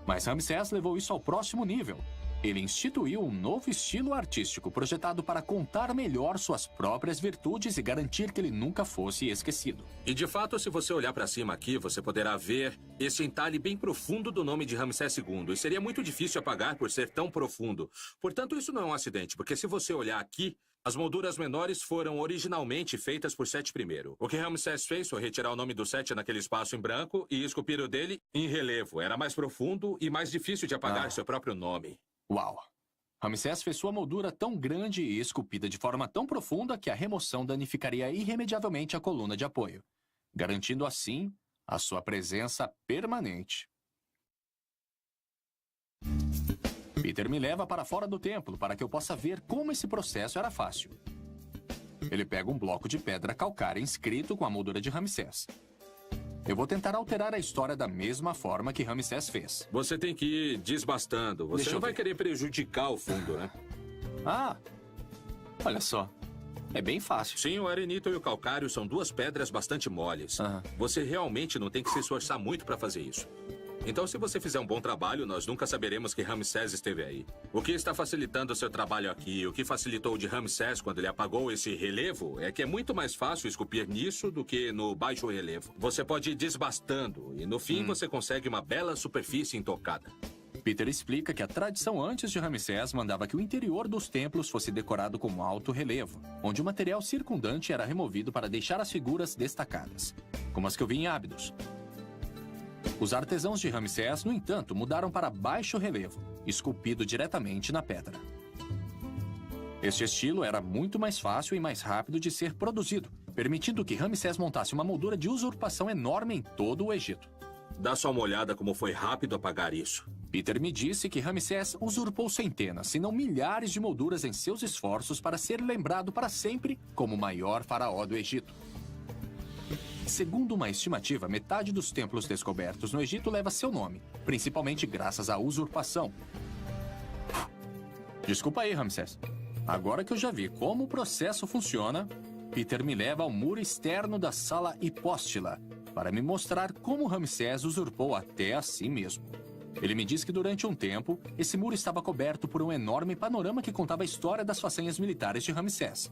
Mas Ramsés levou isso ao próximo nível. Ele instituiu um novo estilo artístico projetado para contar melhor suas próprias virtudes e garantir que ele nunca fosse esquecido. E de fato, se você olhar para cima aqui, você poderá ver esse entalhe bem profundo do nome de Ramsés II. E seria muito difícil apagar por ser tão profundo. Portanto, isso não é um acidente, porque se você olhar aqui, as molduras menores foram originalmente feitas por Sete I. O que Ramsés fez foi retirar o nome do Sete naquele espaço em branco e esculpir o dele em relevo. Era mais profundo e mais difícil de apagar seu próprio nome. Uau! Ramsés fez sua moldura tão grande e esculpida de forma tão profunda que a remoção danificaria irremediavelmente a coluna de apoio, garantindo assim a sua presença permanente. Peter me leva para fora do templo para que eu possa ver como esse processo era fácil. Ele pega um bloco de pedra calcária inscrito com a moldura de Ramsés. Eu vou tentar alterar a história da mesma forma que Ramsés fez. Você tem que ir desbastando. Você não vai querer prejudicar o fundo, né? Ah, olha só. É bem fácil. Sim, o arenito e o calcário são duas pedras bastante moles. Você realmente não tem que se esforçar muito para fazer isso. Então, se você fizer um bom trabalho, nós nunca saberemos que Ramsés esteve aí. O que está facilitando o seu trabalho aqui, o que facilitou o de Ramsés quando ele apagou esse relevo, é que é muito mais fácil esculpir nisso do que no baixo relevo. Você pode ir desbastando e, no fim, você consegue uma bela superfície intocada. Peter explica que a tradição antes de Ramsés mandava que o interior dos templos fosse decorado com alto relevo, onde o material circundante era removido para deixar as figuras destacadas, como as que eu vi em Ábidos. Os artesãos de Ramsés, no entanto, mudaram para baixo relevo, esculpido diretamente na pedra. Este estilo era muito mais fácil e mais rápido de ser produzido, permitindo que Ramsés montasse uma moldura de usurpação enorme em todo o Egito. Dá só uma olhada como foi rápido apagar isso. Peter me disse que Ramsés usurpou centenas, se não milhares de molduras em seus esforços para ser lembrado para sempre como o maior faraó do Egito. Segundo uma estimativa, metade dos templos descobertos no Egito leva seu nome, principalmente graças à usurpação. Desculpa aí, Ramsés. Agora que eu já vi como o processo funciona, Peter me leva ao muro externo da sala hipóstila para me mostrar como Ramsés usurpou até a si mesmo. Ele me diz que durante um tempo, esse muro estava coberto por um enorme panorama que contava a história das façanhas militares de Ramsés.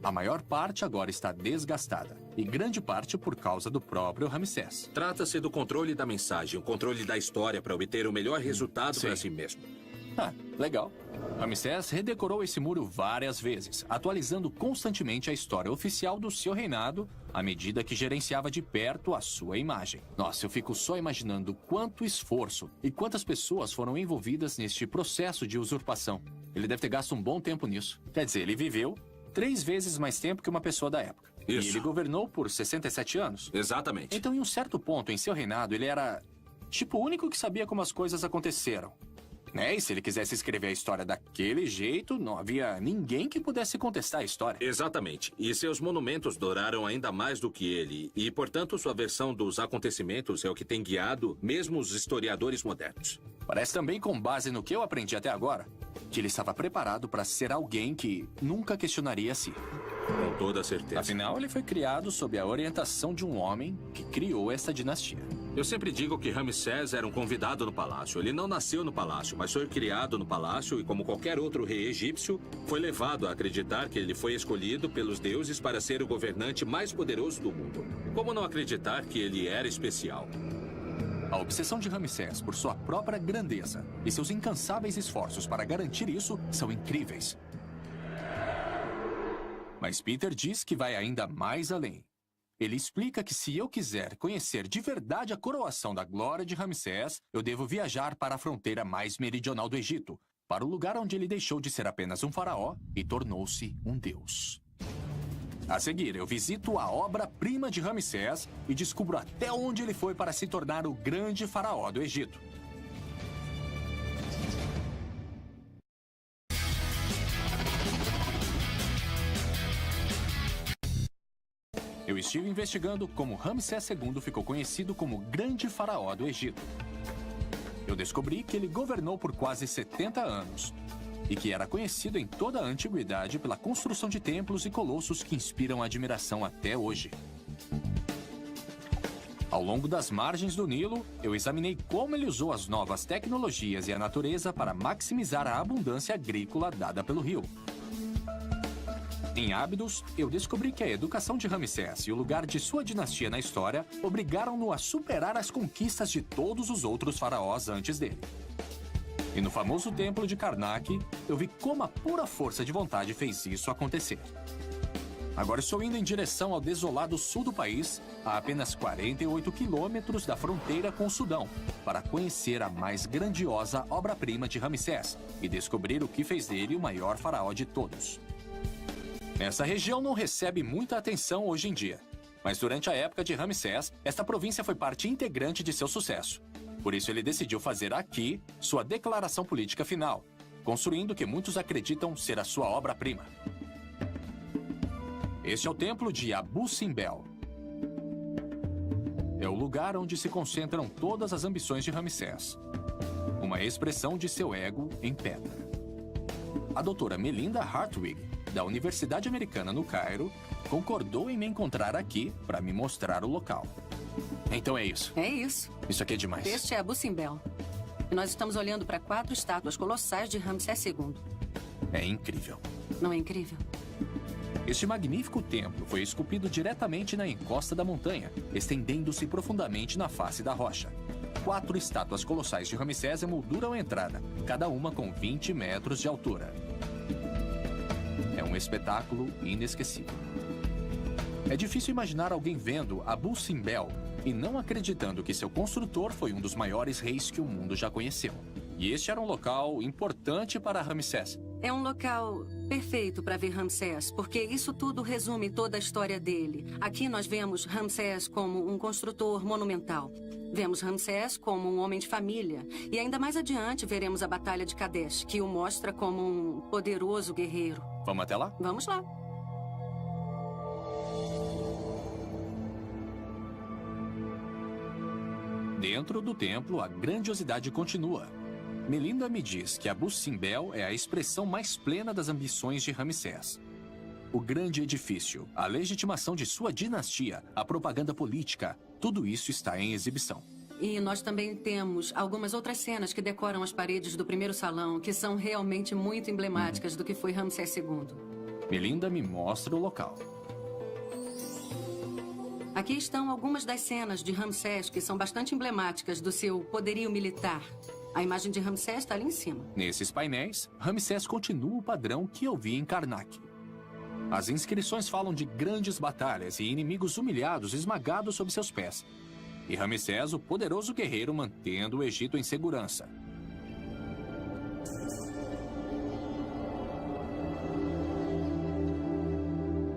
A maior parte agora está desgastada, e grande parte por causa do próprio Ramsés. Trata-se do controle da mensagem, o controle da história para obter o melhor resultado para si mesmo. Ah, legal. Ramsés redecorou esse muro várias vezes, atualizando constantemente a história oficial do seu reinado à medida que gerenciava de perto a sua imagem. Nossa, eu fico só imaginando quanto esforço e quantas pessoas foram envolvidas neste processo de usurpação. Ele deve ter gasto um bom tempo nisso. Quer dizer, ele viveu 3 vezes mais tempo que uma pessoa da época. Isso. E ele governou por 67 anos. Exatamente. Então, em um certo ponto em seu reinado, ele era, tipo, o único que sabia como as coisas aconteceram. Né? E se ele quisesse escrever a história daquele jeito, não havia ninguém que pudesse contestar a história. Exatamente. E seus monumentos duraram ainda mais do que ele. E, portanto, sua versão dos acontecimentos é o que tem guiado mesmo os historiadores modernos. Parece também, com base no que eu aprendi até agora, que ele estava preparado para ser alguém que nunca questionaria si. Com toda certeza. Afinal, ele foi criado sob a orientação de um homem que criou essa dinastia. Eu sempre digo que Ramsés era um convidado no palácio. Ele não nasceu no palácio, mas foi criado no palácio e, como qualquer outro rei egípcio, foi levado a acreditar que ele foi escolhido pelos deuses para ser o governante mais poderoso do mundo. Como não acreditar que ele era especial? A obsessão de Ramsés por sua própria grandeza e seus incansáveis esforços para garantir isso são incríveis. Mas Peter diz que vai ainda mais além. Ele explica que se eu quiser conhecer de verdade a coroação da glória de Ramsés, eu devo viajar para a fronteira mais meridional do Egito, para o lugar onde ele deixou de ser apenas um faraó e tornou-se um deus. A seguir, eu visito a obra-prima de Ramsés e descubro até onde ele foi para se tornar o grande faraó do Egito. Eu estive investigando como Ramsés II ficou conhecido como o Grande Faraó do Egito. Eu descobri que ele governou por quase 70 anos e que era conhecido em toda a antiguidade pela construção de templos e colossos que inspiram admiração até hoje. Ao longo das margens do Nilo, eu examinei como ele usou as novas tecnologias e a natureza para maximizar a abundância agrícola dada pelo rio. Em Ábidos, eu descobri que a educação de Ramsés e o lugar de sua dinastia na história obrigaram-no a superar as conquistas de todos os outros faraós antes dele. E no famoso templo de Karnak, eu vi como a pura força de vontade fez isso acontecer. Agora estou indo em direção ao desolado sul do país, a apenas 48 quilômetros da fronteira com o Sudão, para conhecer a mais grandiosa obra-prima de Ramsés e descobrir o que fez dele o maior faraó de todos. Essa região não recebe muita atenção hoje em dia, mas durante a época de Ramsés, esta província foi parte integrante de seu sucesso. Por isso ele decidiu fazer aqui sua declaração política final, construindo o que muitos acreditam ser a sua obra-prima. Este é o templo de Abu Simbel. É o lugar onde se concentram todas as ambições de Ramsés. Uma expressão de seu ego em pedra. A doutora Melinda Hartwig, da Universidade Americana no Cairo, concordou em me encontrar aqui para me mostrar o local. Então é isso. É isso. Isso aqui é demais. Este é Abu Simbel. E nós estamos olhando para 4 estátuas colossais de Ramsés II. É incrível. Não é incrível? Este magnífico templo foi esculpido diretamente na encosta da montanha, estendendo-se profundamente na face da rocha. 4 estátuas colossais de Ramsés emolduram a entrada, cada uma com 20 metros de altura. É um espetáculo inesquecível. É difícil imaginar alguém vendo Abu Simbel e não acreditando que seu construtor foi um dos maiores reis que o mundo já conheceu. E este era um local importante para Ramsés. É um local perfeito para ver Ramsés, porque isso tudo resume toda a história dele. Aqui nós vemos Ramsés como um construtor monumental. Vemos Ramsés como um homem de família. E ainda mais adiante veremos a Batalha de Kadesh, que o mostra como um poderoso guerreiro. Vamos até lá? Vamos lá. Dentro do templo, a grandiosidade continua. Melinda me diz que Abu Simbel é a expressão mais plena das ambições de Ramsés. O grande edifício, a legitimação de sua dinastia, a propaganda política, tudo isso está em exibição. E nós também temos algumas outras cenas que decoram as paredes do primeiro salão, que são realmente muito emblemáticas do que foi Ramsés II. Melinda me mostra o local. Aqui estão algumas das cenas de Ramsés que são bastante emblemáticas do seu poderio militar. A imagem de Ramsés está ali em cima. Nesses painéis, Ramsés continua o padrão que eu vi em Karnak. As inscrições falam de grandes batalhas e inimigos humilhados esmagados sob seus pés. E Ramsés, o poderoso guerreiro, mantendo o Egito em segurança.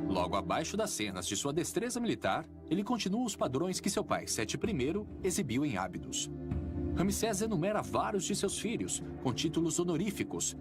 Logo abaixo das cenas de sua destreza militar, ele continua os padrões que seu pai, Sete I, exibiu em Ábidos. Ramsés enumera vários de seus filhos, com títulos honoríficos,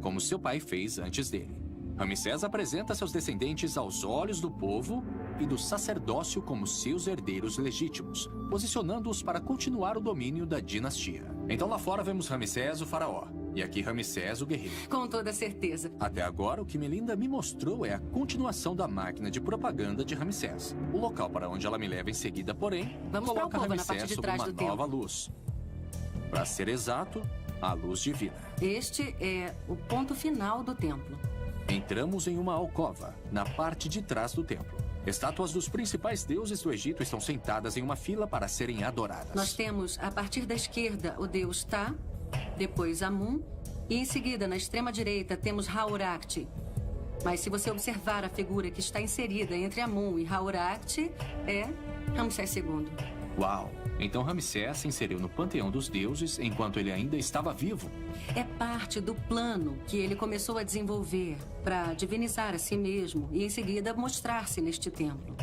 como seu pai fez antes dele. Ramsés apresenta seus descendentes aos olhos do povo e do sacerdócio como seus herdeiros legítimos, posicionando-os para continuar o domínio da dinastia. Então lá fora vemos Ramsés, o faraó, e aqui Ramsés, o guerreiro. Com toda certeza. Até agora, o que Melinda me mostrou é a continuação da máquina de propaganda de Ramsés. O local para onde ela me leva em seguida, porém, Vamos para a coloca alcova na parte Ramsés de sob trás uma do nova templo. luz. Para ser exato, a luz divina. Este é o ponto final do templo. Entramos em uma alcova, na parte de trás do templo. Estátuas dos principais deuses do Egito estão sentadas em uma fila para serem adoradas. Nós temos, a partir da esquerda, o deus Tá, depois Amun, e em seguida, na extrema direita, temos Hauracti. Mas se você observar a figura que está inserida entre Amun e Hauracti, é Ramsés II. Uau! Então Ramsés se inseriu no panteão dos deuses enquanto ele ainda estava vivo. É parte do plano que ele começou a desenvolver para divinizar a si mesmo e, em seguida, mostrar-se neste templo.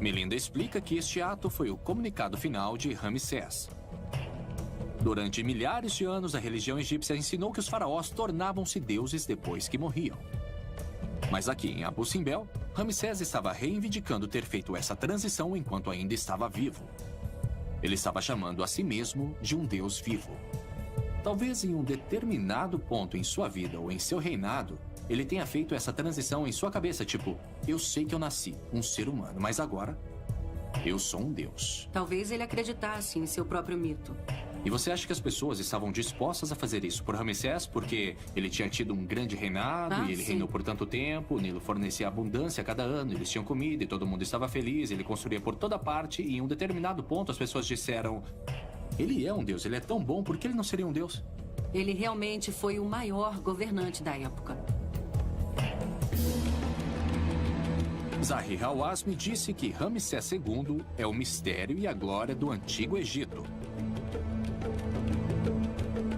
Melinda explica que este ato foi o comunicado final de Ramsés. Durante milhares de anos, a religião egípcia ensinou que os faraós tornavam-se deuses depois que morriam. Mas aqui em Abu Simbel, Ramsés estava reivindicando ter feito essa transição enquanto ainda estava vivo. Ele estava chamando a si mesmo de um deus vivo. Talvez em um determinado ponto em sua vida ou em seu reinado, ele tenha feito essa transição em sua cabeça, tipo, eu sei que eu nasci, um ser humano, mas agora, eu sou um deus. Talvez ele acreditasse em seu próprio mito. E você acha que as pessoas estavam dispostas a fazer isso por Ramsés porque ele tinha tido um grande reinado e ele sim. reinou por tanto tempo, o Nilo fornecia abundância a cada ano, eles tinham comida e todo mundo estava feliz, ele construía por toda parte e em um determinado ponto as pessoas disseram, ele é um deus, ele é tão bom, por que ele não seria um deus? Ele realmente foi o maior governante da época. Zahi Hawass me disse que Ramsés II é o mistério e a glória do Antigo Egito.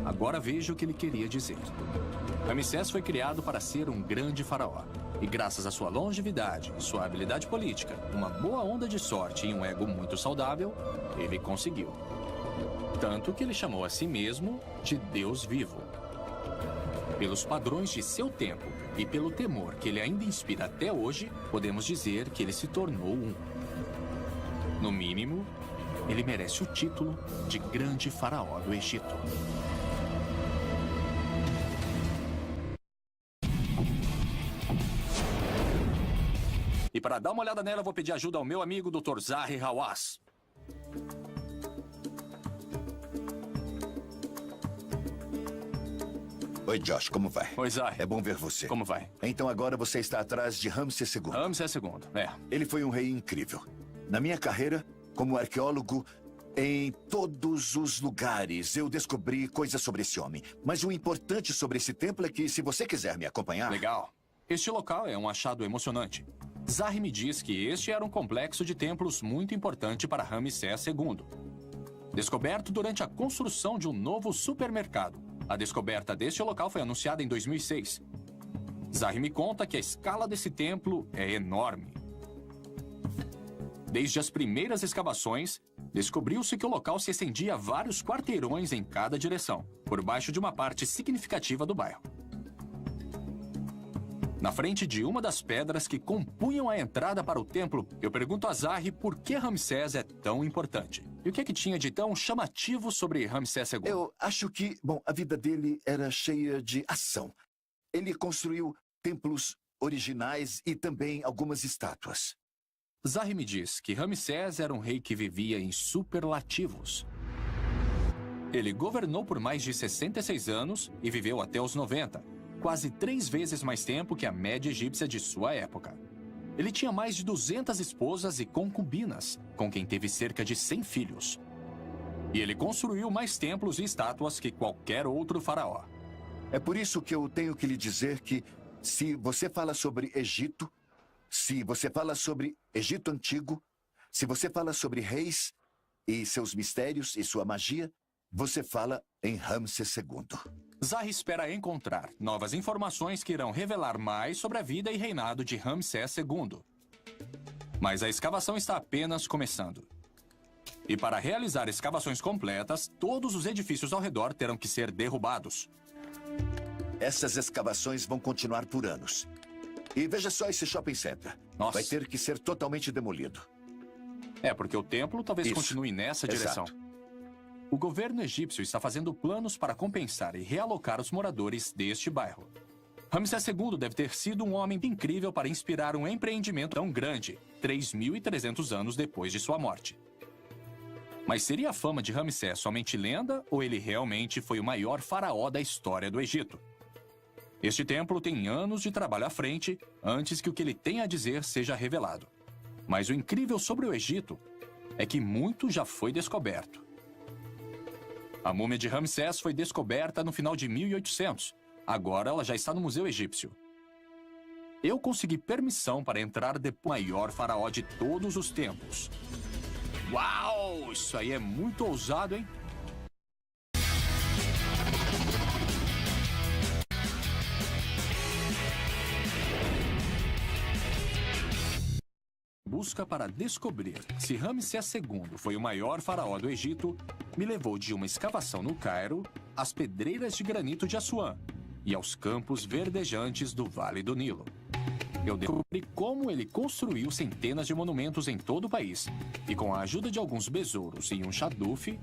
Agora veja o que ele queria dizer. Ramsés foi criado para ser um grande faraó. E graças à sua longevidade, sua habilidade política, uma boa onda de sorte e um ego muito saudável, ele conseguiu. Tanto que ele chamou a si mesmo de Deus vivo. Pelos padrões de seu tempo e pelo temor que ele ainda inspira até hoje, podemos dizer que ele se tornou um. No mínimo, ele merece o título de grande faraó do Egito. para dar uma olhada nela, eu vou pedir ajuda ao meu amigo Dr. Zahi Hawass. Oi, Josh, como vai? Oi, Zahi. É bom ver você. Como vai? Então agora você está atrás de Ramsés II. Ramsés II, é. Ele foi um rei incrível. Na minha carreira, como arqueólogo, em todos os lugares eu descobri coisas sobre esse homem. Mas o importante sobre esse templo é que, se você quiser me acompanhar... Legal. Este local é um achado emocionante. Zahi me diz que este era um complexo de templos muito importante para Ramsés II. Descoberto durante a construção de um novo supermercado. A descoberta deste local foi anunciada em 2006. Zahi me conta que a escala desse templo é enorme. Desde as primeiras escavações, descobriu-se que o local se estendia a vários quarteirões em cada direção, por baixo de uma parte significativa do bairro. Na frente de uma das pedras que compunham a entrada para o templo, eu pergunto a Zahi por que Ramsés é tão importante. E o que é que tinha de tão chamativo sobre Ramsés II? Eu acho que, bom, a vida dele era cheia de ação. Ele construiu templos originais e também algumas estátuas. Zahi me diz que Ramsés era um rei que vivia em superlativos. Ele governou por mais de 66 anos e viveu até os 90, quase 3 vezes mais tempo que a média egípcia de sua época. Ele tinha mais de 200 esposas e concubinas, com quem teve cerca de 100 filhos. E ele construiu mais templos e estátuas que qualquer outro faraó. É por isso que eu tenho que lhe dizer que, se você fala sobre Egito, se você fala sobre Egito Antigo, se você fala sobre reis e seus mistérios e sua magia, você fala em Ramsés II. Zahi espera encontrar novas informações que irão revelar mais sobre a vida e reinado de Ramsés II. Mas a escavação está apenas começando. E para realizar escavações completas, todos os edifícios ao redor terão que ser derrubados. Essas escavações vão continuar por anos. E veja só esse shopping center. Nossa. Vai ter que ser totalmente demolido. É, porque o templo talvez Isso. continue nessa direção. Exato. O governo egípcio está fazendo planos para compensar e realocar os moradores deste bairro. Ramsés II deve ter sido um homem incrível para inspirar um empreendimento tão grande, 3.300 anos depois de sua morte. Mas seria a fama de Ramsés somente lenda ou ele realmente foi o maior faraó da história do Egito? Este templo tem anos de trabalho à frente antes que o que ele tem a dizer seja revelado. Mas o incrível sobre o Egito é que muito já foi descoberto. A múmia de Ramsés foi descoberta no final de 1800. Agora ela já está no Museu Egípcio. Eu consegui permissão para entrar depois do maior faraó de todos os tempos. Uau! Isso aí é muito ousado, hein? Busca para descobrir se Ramsés II foi o maior faraó do Egito me levou de uma escavação no Cairo às pedreiras de granito de Assuã e aos campos verdejantes do Vale do Nilo. Eu descobri como ele construiu centenas de monumentos em todo o país e, com a ajuda de alguns besouros e um chadufe,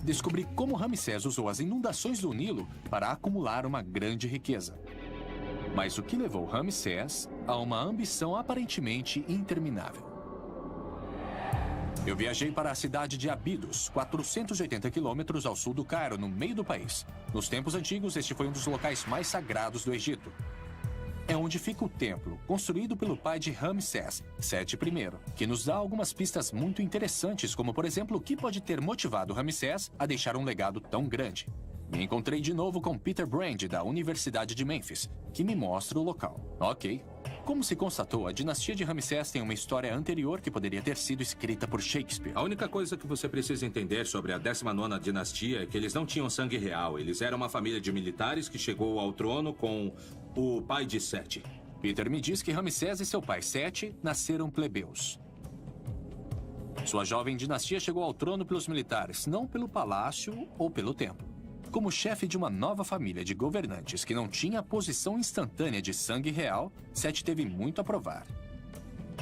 descobri como Ramsés usou as inundações do Nilo para acumular uma grande riqueza. Mas o que levou Ramsés a uma ambição aparentemente interminável? Eu viajei para a cidade de Abidos, 480 quilômetros ao sul do Cairo, no meio do país. Nos tempos antigos, este foi um dos locais mais sagrados do Egito. É onde fica o templo, construído pelo pai de Ramsés, Sete I, que nos dá algumas pistas muito interessantes, como, por exemplo, o que pode ter motivado Ramsés a deixar um legado tão grande. Me encontrei de novo com Peter Brand, da Universidade de Memphis, que me mostra o local. Ok. Como se constatou, a dinastia de Ramsés tem uma história anterior que poderia ter sido escrita por Shakespeare. A única coisa que você precisa entender sobre a 19ª dinastia é que eles não tinham sangue real. Eles eram uma família de militares que chegou ao trono com o pai de Sete. Peter me diz que Ramsés e seu pai Sete nasceram plebeus. Sua jovem dinastia chegou ao trono pelos militares, não pelo palácio ou pelo templo. Como chefe de uma nova família de governantes que não tinha a posição instantânea de sangue real, Sete teve muito a provar.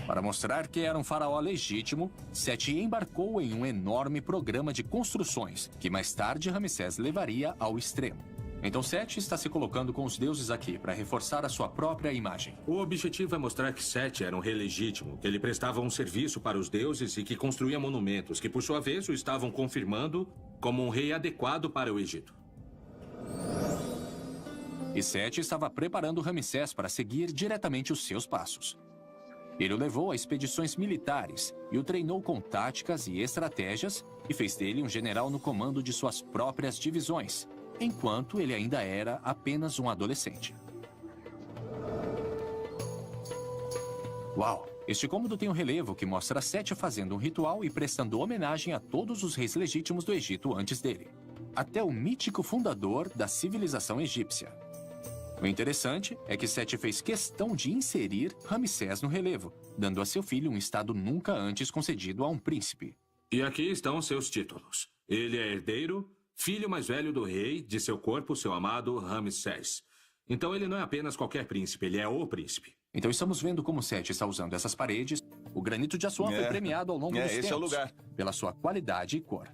Para mostrar que era um faraó legítimo, Sete embarcou em um enorme programa de construções, que mais tarde Ramsés levaria ao extremo. Então Sete está se colocando com os deuses aqui para reforçar a sua própria imagem. O objetivo é mostrar que Sete era um rei legítimo, que ele prestava um serviço para os deuses e que construía monumentos, que por sua vez o estavam confirmando como um rei adequado para o Egito. E Sete estava preparando Ramsés para seguir diretamente os seus passos. Ele o levou a expedições militares e o treinou com táticas e estratégias e fez dele um general no comando de suas próprias divisões, enquanto ele ainda era apenas um adolescente. Uau! Este cômodo tem um relevo que mostra Sete fazendo um ritual e prestando homenagem a todos os reis legítimos do Egito antes dele, até o mítico fundador da civilização egípcia. O interessante é que Sete fez questão de inserir Ramsés no relevo, dando a seu filho um estado nunca antes concedido a um príncipe. E aqui estão seus títulos. Ele é herdeiro, filho mais velho do rei, de seu corpo, seu amado Ramsés. Então ele não é apenas qualquer príncipe, ele é o príncipe. Então estamos vendo como Sete está usando essas paredes. O granito de Assuã foi premiado ao longo dos tempos. Esse é o lugar. Pela sua qualidade e cor.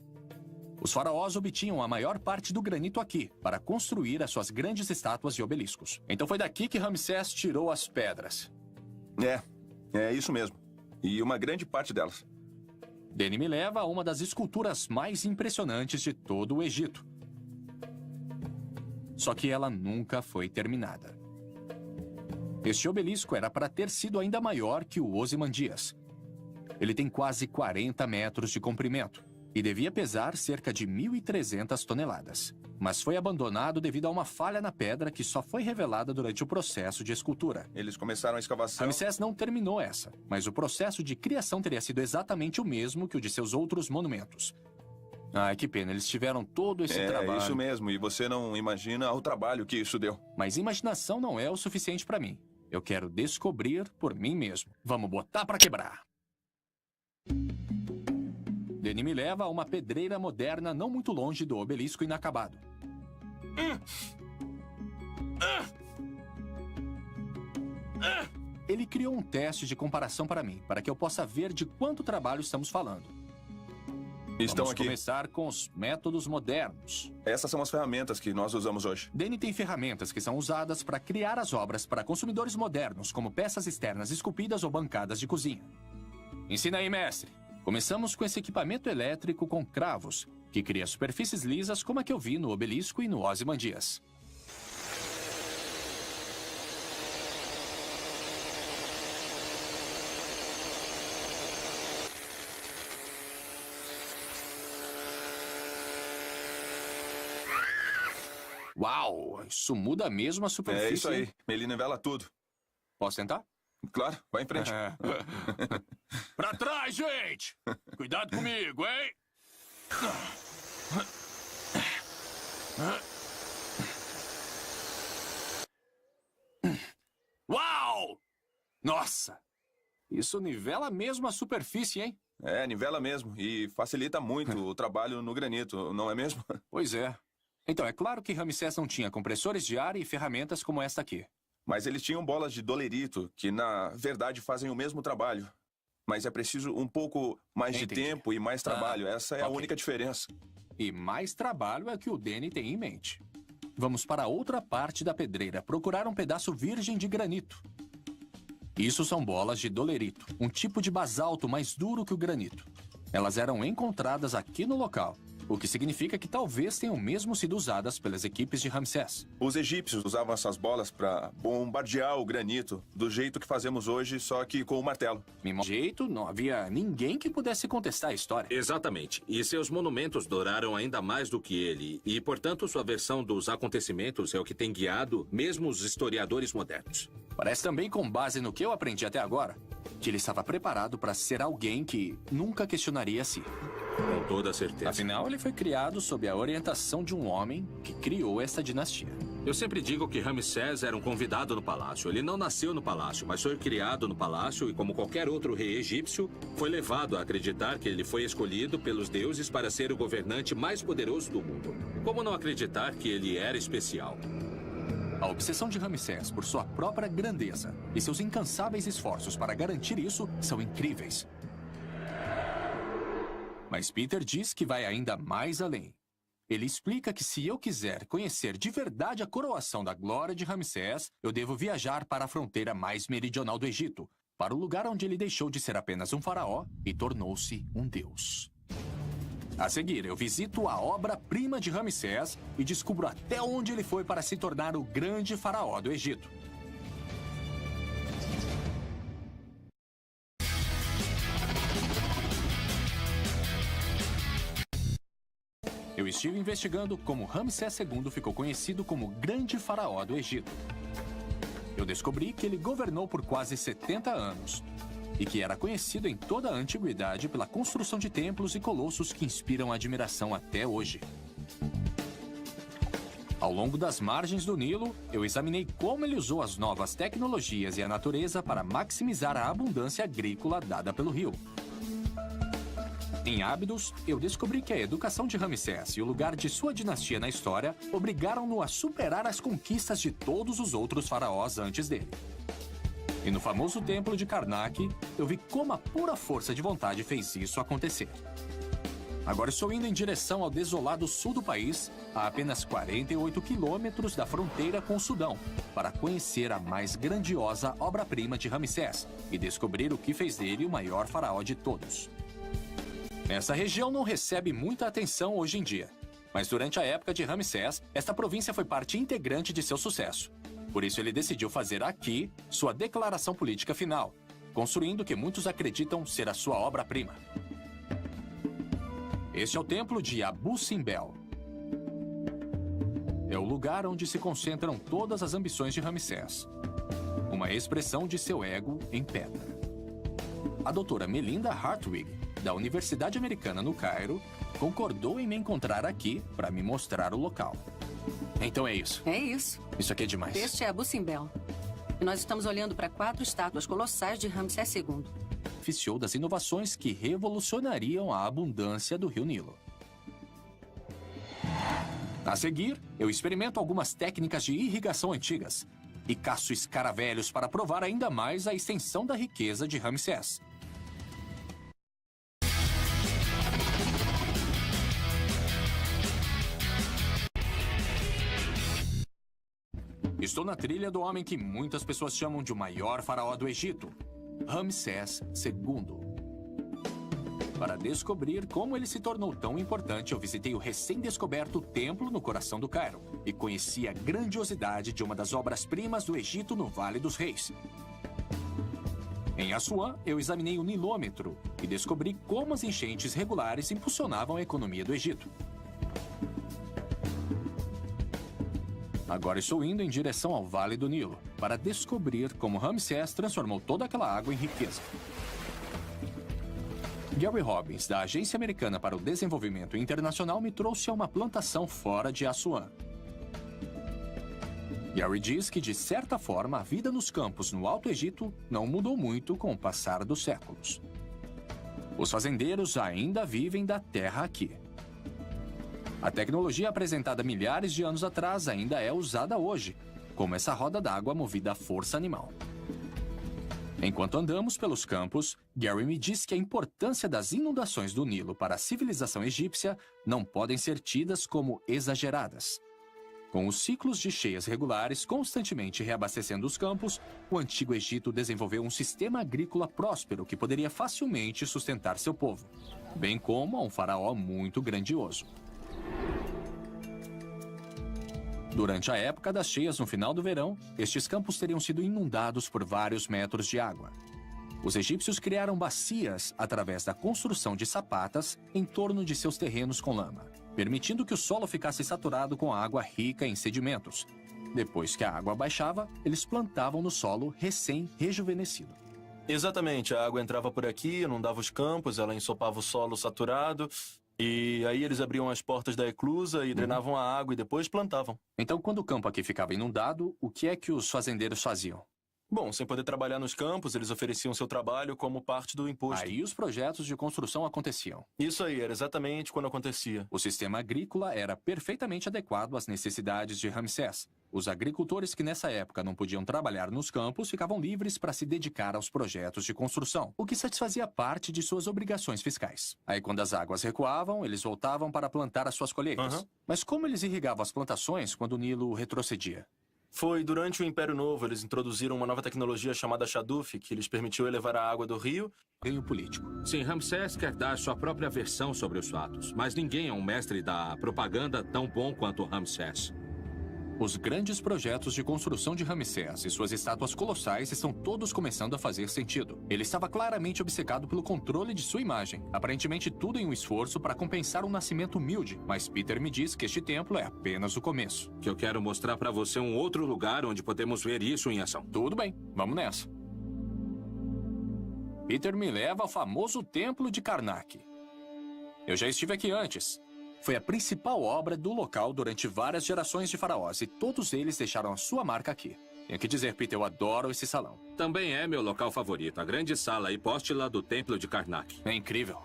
Os faraós obtinham a maior parte do granito aqui, para construir as suas grandes estátuas e obeliscos. Então foi daqui que Ramsés tirou as pedras. É isso mesmo. E uma grande parte delas. Danny me leva a uma das esculturas mais impressionantes de todo o Egito. Só que ela nunca foi terminada. Este obelisco era para ter sido ainda maior que o Ozymandias. Ele tem quase 40 metros de comprimento e devia pesar cerca de 1.300 toneladas. Mas foi abandonado devido a uma falha na pedra que só foi revelada durante o processo de escultura. Eles começaram a escavação. Ramsés não terminou essa, mas o processo de criação teria sido exatamente o mesmo que o de seus outros monumentos. Ai, que pena, eles tiveram todo esse trabalho. É isso mesmo, e você não imagina o trabalho que isso deu. Mas imaginação não é o suficiente para mim. Eu quero descobrir por mim mesmo. Vamos botar para quebrar. Danny me leva a uma pedreira moderna não muito longe do obelisco inacabado. Ele criou um teste de comparação para mim, para que eu possa ver de quanto trabalho estamos falando. Vamos começar com os métodos modernos. Essas são as ferramentas que nós usamos hoje. Danny tem ferramentas que são usadas para criar as obras para consumidores modernos, como peças externas esculpidas ou bancadas de cozinha. Ensina aí, mestre. Começamos com esse equipamento elétrico com cravos, que cria superfícies lisas como a que eu vi no obelisco e no Ozymandias. Uau, isso muda mesmo a superfície. É isso aí, ele nivela tudo. Posso tentar? Claro, vai em frente. Pra trás, gente! Cuidado comigo, hein? Uau! Nossa! Isso nivela mesmo a superfície, hein? É, nivela mesmo. E facilita muito o trabalho no granito, não é mesmo? Pois é. Então, é claro que Ramsés não tinha compressores de ar e ferramentas como esta aqui. Mas eles tinham bolas de dolerito, que na verdade fazem o mesmo trabalho. Mas é preciso um pouco mais de tempo e mais trabalho. Essa é a única diferença. E mais trabalho é o que o Danny tem em mente. Vamos para outra parte da pedreira, procurar um pedaço virgem de granito. Isso são bolas de dolerito, um tipo de basalto mais duro que o granito. Elas eram encontradas aqui no local, o que significa que talvez tenham mesmo sido usadas pelas equipes de Ramsés. Os egípcios usavam essas bolas para bombardear o granito do jeito que fazemos hoje, só que com o martelo. Mesmo jeito, não havia ninguém que pudesse contestar a história. Exatamente. E seus monumentos duraram ainda mais do que ele. E, portanto, sua versão dos acontecimentos é o que tem guiado mesmo os historiadores modernos. Parece também com base no que eu aprendi até agora, que ele estava preparado para ser alguém que nunca questionaria si. Com toda certeza. Afinal, ele foi criado sob a orientação de um homem que criou esta dinastia. Eu sempre digo que Ramsés era um convidado no palácio. Ele não nasceu no palácio, mas foi criado no palácio e, como qualquer outro rei egípcio, foi levado a acreditar que ele foi escolhido pelos deuses para ser o governante mais poderoso do mundo. Como não acreditar que ele era especial? A obsessão de Ramsés por sua própria grandeza e seus incansáveis esforços para garantir isso são incríveis. Mas Peter diz que vai ainda mais além. ele explica que se eu quiser conhecer de verdade a coroação da glória de Ramsés, eu devo viajar para a fronteira mais meridional do Egito, para o lugar onde ele deixou de ser apenas um faraó e tornou-se um deus. A seguir, eu visito a obra-prima de Ramsés e descubro até onde ele foi para se tornar o grande faraó do Egito. Eu estive investigando como Ramsés II ficou conhecido como o Grande Faraó do Egito. Eu descobri que ele governou por quase 70 anos e que era conhecido em toda a antiguidade pela construção de templos e colossos que inspiram admiração até hoje. Ao longo das margens do Nilo, eu examinei como ele usou as novas tecnologias e a natureza para maximizar a abundância agrícola dada pelo rio. Em Ábidos, eu descobri que a educação de Ramsés e o lugar de sua dinastia na história obrigaram-no a superar as conquistas de todos os outros faraós antes dele. E no famoso templo de Karnak, eu vi como a pura força de vontade fez isso acontecer. Agora estou indo em direção ao desolado sul do país, a apenas 48 quilômetros da fronteira com o Sudão, para conhecer a mais grandiosa obra-prima de Ramsés e descobrir o que fez dele o maior faraó de todos. Essa região não recebe muita atenção hoje em dia, mas durante a época de Ramsés, esta província foi parte integrante de seu sucesso. Por isso ele decidiu fazer aqui sua declaração política final, construindo o que muitos acreditam ser a sua obra-prima. Este é o templo de Abu Simbel. É o lugar onde se concentram todas as ambições de Ramsés, uma expressão de seu ego em pedra. A doutora Melinda Hartwig, da Universidade Americana no Cairo, concordou em me encontrar aqui para me mostrar o local. Então é isso. É isso. Isso aqui é demais. Este é Abu Simbel. E nós estamos olhando para 4 estátuas colossais de Ramsés II. Beneficiou das inovações que revolucionariam a abundância do rio Nilo. A seguir, eu experimento algumas técnicas de irrigação antigas e caço escaravelhos para provar ainda mais a extensão da riqueza de Ramsés. Estou na trilha do homem que muitas pessoas chamam de o maior faraó do Egito, Ramsés II. Para descobrir como ele se tornou tão importante, eu visitei o recém-descoberto templo no coração do Cairo e conheci a grandiosidade de uma das obras-primas do Egito no Vale dos Reis. Em Assuã, eu examinei o nilômetro e descobri como as enchentes regulares impulsionavam a economia do Egito. Agora estou indo em direção ao Vale do Nilo, para descobrir como Ramsés transformou toda aquela água em riqueza. Gary Robbins, da Agência Americana para o Desenvolvimento Internacional, me trouxe a uma plantação fora de Assuã. Gary diz que, de certa forma, a vida nos campos no Alto Egito não mudou muito com o passar dos séculos. Os fazendeiros ainda vivem da terra aqui. A tecnologia apresentada milhares de anos atrás ainda é usada hoje, como essa roda d'água movida à força animal. Enquanto andamos pelos campos, Gary me diz que a importância das inundações do Nilo para a civilização egípcia não podem ser tidas como exageradas. Com os ciclos de cheias regulares constantemente reabastecendo os campos, o Antigo Egito desenvolveu um sistema agrícola próspero que poderia facilmente sustentar seu povo, bem como um faraó muito grandioso. Durante a época das cheias no final do verão, estes campos teriam sido inundados por vários metros de água. Os egípcios criaram bacias através da construção de sapatas em torno de seus terrenos com lama, permitindo que o solo ficasse saturado com água rica em sedimentos. Depois que a água baixava, eles plantavam no solo recém-rejuvenescido. Exatamente, a água entrava por aqui, inundava os campos, ela ensopava o solo saturado, e aí eles abriam as portas da eclusa e drenavam a água e depois plantavam. Então, quando o campo aqui ficava inundado, o que é que os fazendeiros faziam? Bom, sem poder trabalhar nos campos, eles ofereciam seu trabalho como parte do imposto. Aí os projetos de construção aconteciam. Isso aí, era exatamente quando acontecia. O sistema agrícola era perfeitamente adequado às necessidades de Ramsés. Os agricultores que nessa época não podiam trabalhar nos campos ficavam livres para se dedicar aos projetos de construção, o que satisfazia parte de suas obrigações fiscais. Aí, quando as águas recuavam, eles voltavam para plantar as suas colheitas. Mas como eles irrigavam as plantações quando o Nilo retrocedia? Foi durante o Império Novo, eles introduziram uma nova tecnologia chamada Shaduf, que lhes permitiu elevar a água do rio. Ganho político. Sim, Ramsés quer dar sua própria versão sobre os fatos, mas ninguém é um mestre da propaganda tão bom quanto Ramsés. Os grandes projetos de construção de Ramsés e suas estátuas colossais estão todos começando a fazer sentido. Ele estava claramente obcecado pelo controle de sua imagem. Aparentemente tudo em um esforço para compensar um nascimento humilde. Mas Peter me diz que este templo é apenas o começo. Que eu quero mostrar para você um outro lugar onde podemos ver isso em ação. Tudo bem, vamos nessa. Peter me leva ao famoso Templo de Karnak. Eu já estive aqui antes. Foi a principal obra do local durante várias gerações de faraós e todos eles deixaram a sua marca aqui. Tenho que dizer, Peter, eu adoro esse salão. Também é meu local favorito, a grande sala hipóstila do Templo de Karnak. É incrível.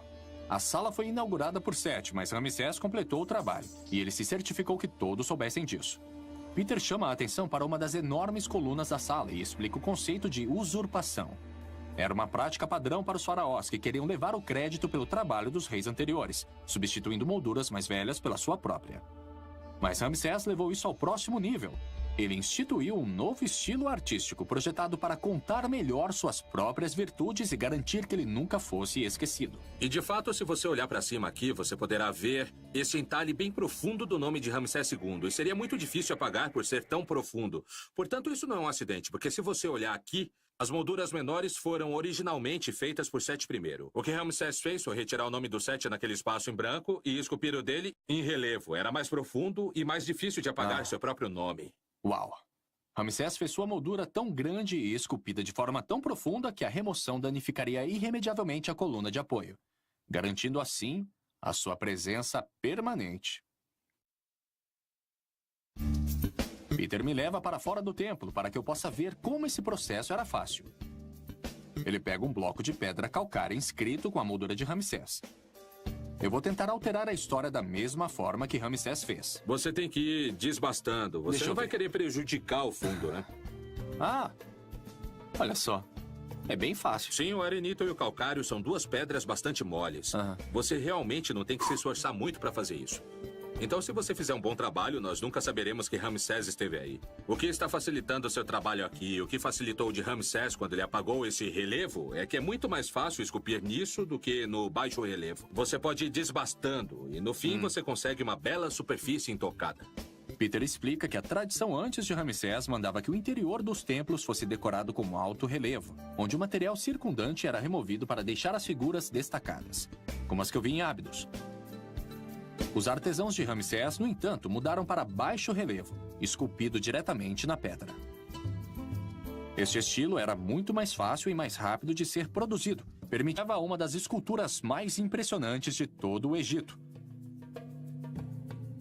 A sala foi inaugurada por Sete, mas Ramsés completou o trabalho e ele se certificou que todos soubessem disso. Peter chama a atenção para uma das enormes colunas da sala e explica o conceito de usurpação. Era uma prática padrão para os faraós que queriam levar o crédito pelo trabalho dos reis anteriores, substituindo molduras mais velhas pela sua própria. Mas Ramsés levou isso ao próximo nível. Ele instituiu um novo estilo artístico projetado para contar melhor suas próprias virtudes e garantir que ele nunca fosse esquecido. E de fato, se você olhar para cima aqui, você poderá ver esse entalhe bem profundo do nome de Ramsés II. E seria muito difícil apagar por ser tão profundo. Portanto, isso não é um acidente, porque se você olhar aqui, as molduras menores foram originalmente feitas por Sete I. O que Ramsés fez foi retirar o nome do Sete naquele espaço em branco e esculpir o dele em relevo. Era mais profundo e mais difícil de apagar seu próprio nome. Uau! Ramsés fez sua moldura tão grande e esculpida de forma tão profunda que a remoção danificaria irremediavelmente a coluna de apoio, garantindo assim a sua presença permanente. Peter me leva para fora do templo para que eu possa ver como esse processo era fácil. Ele pega um bloco de pedra calcária inscrito com a moldura de Ramsés. Eu vou tentar alterar a história da mesma forma que Ramsés fez. Você tem que ir desbastando. Você não vai querer prejudicar o fundo, né? Ah, olha só. É bem fácil. Sim, o arenito e o calcário são duas pedras bastante moles. Você realmente não tem que se esforçar muito para fazer isso. Então, se você fizer um bom trabalho, nós nunca saberemos que Ramsés esteve aí. O que está facilitando o seu trabalho aqui, o que facilitou o de Ramsés quando ele apagou esse relevo, é que é muito mais fácil esculpir nisso do que no baixo relevo. Você pode ir desbastando e, no fim, você consegue uma bela superfície intocada. Peter explica que a tradição antes de Ramsés mandava que o interior dos templos fosse decorado com alto relevo, onde o material circundante era removido para deixar as figuras destacadas, como as que eu vi em Ábidos. Os artesãos de Ramsés, no entanto, mudaram para baixo relevo, esculpido diretamente na pedra. Este estilo era muito mais fácil e mais rápido de ser produzido, permitia uma das esculturas mais impressionantes de todo o Egito.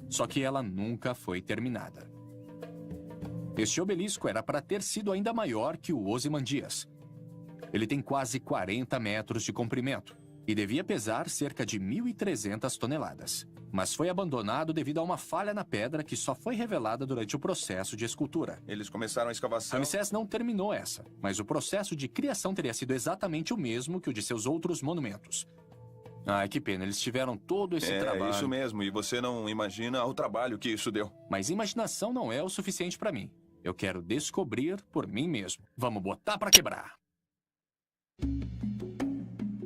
Só que ela nunca foi terminada. Este obelisco era para ter sido ainda maior que o Ozymandias. Ele tem quase 40 metros de comprimento e devia pesar cerca de 1.300 toneladas. Mas foi abandonado devido a uma falha na pedra que só foi revelada durante o processo de escultura. Eles começaram a escavação. Ramsés não terminou essa, mas o processo de criação teria sido exatamente o mesmo que o de seus outros monumentos. Ai, que pena, eles tiveram todo esse trabalho. É isso mesmo, e você não imagina o trabalho que isso deu. Mas imaginação não é o suficiente para mim. Eu quero descobrir por mim mesmo. Vamos botar para quebrar.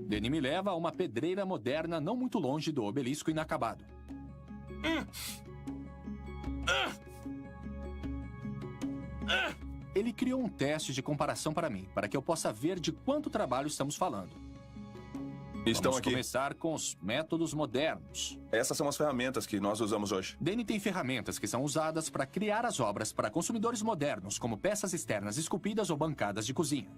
Danny me leva a uma pedreira moderna não muito longe do obelisco inacabado. Ele criou um teste de comparação para mim, para que eu possa ver de quanto trabalho estamos falando. Estão Vamos aqui. começar com os métodos modernos. Essas são as ferramentas que nós usamos hoje. Danny tem ferramentas que são usadas para criar as obras para consumidores modernos, como peças externas esculpidas ou bancadas de cozinha.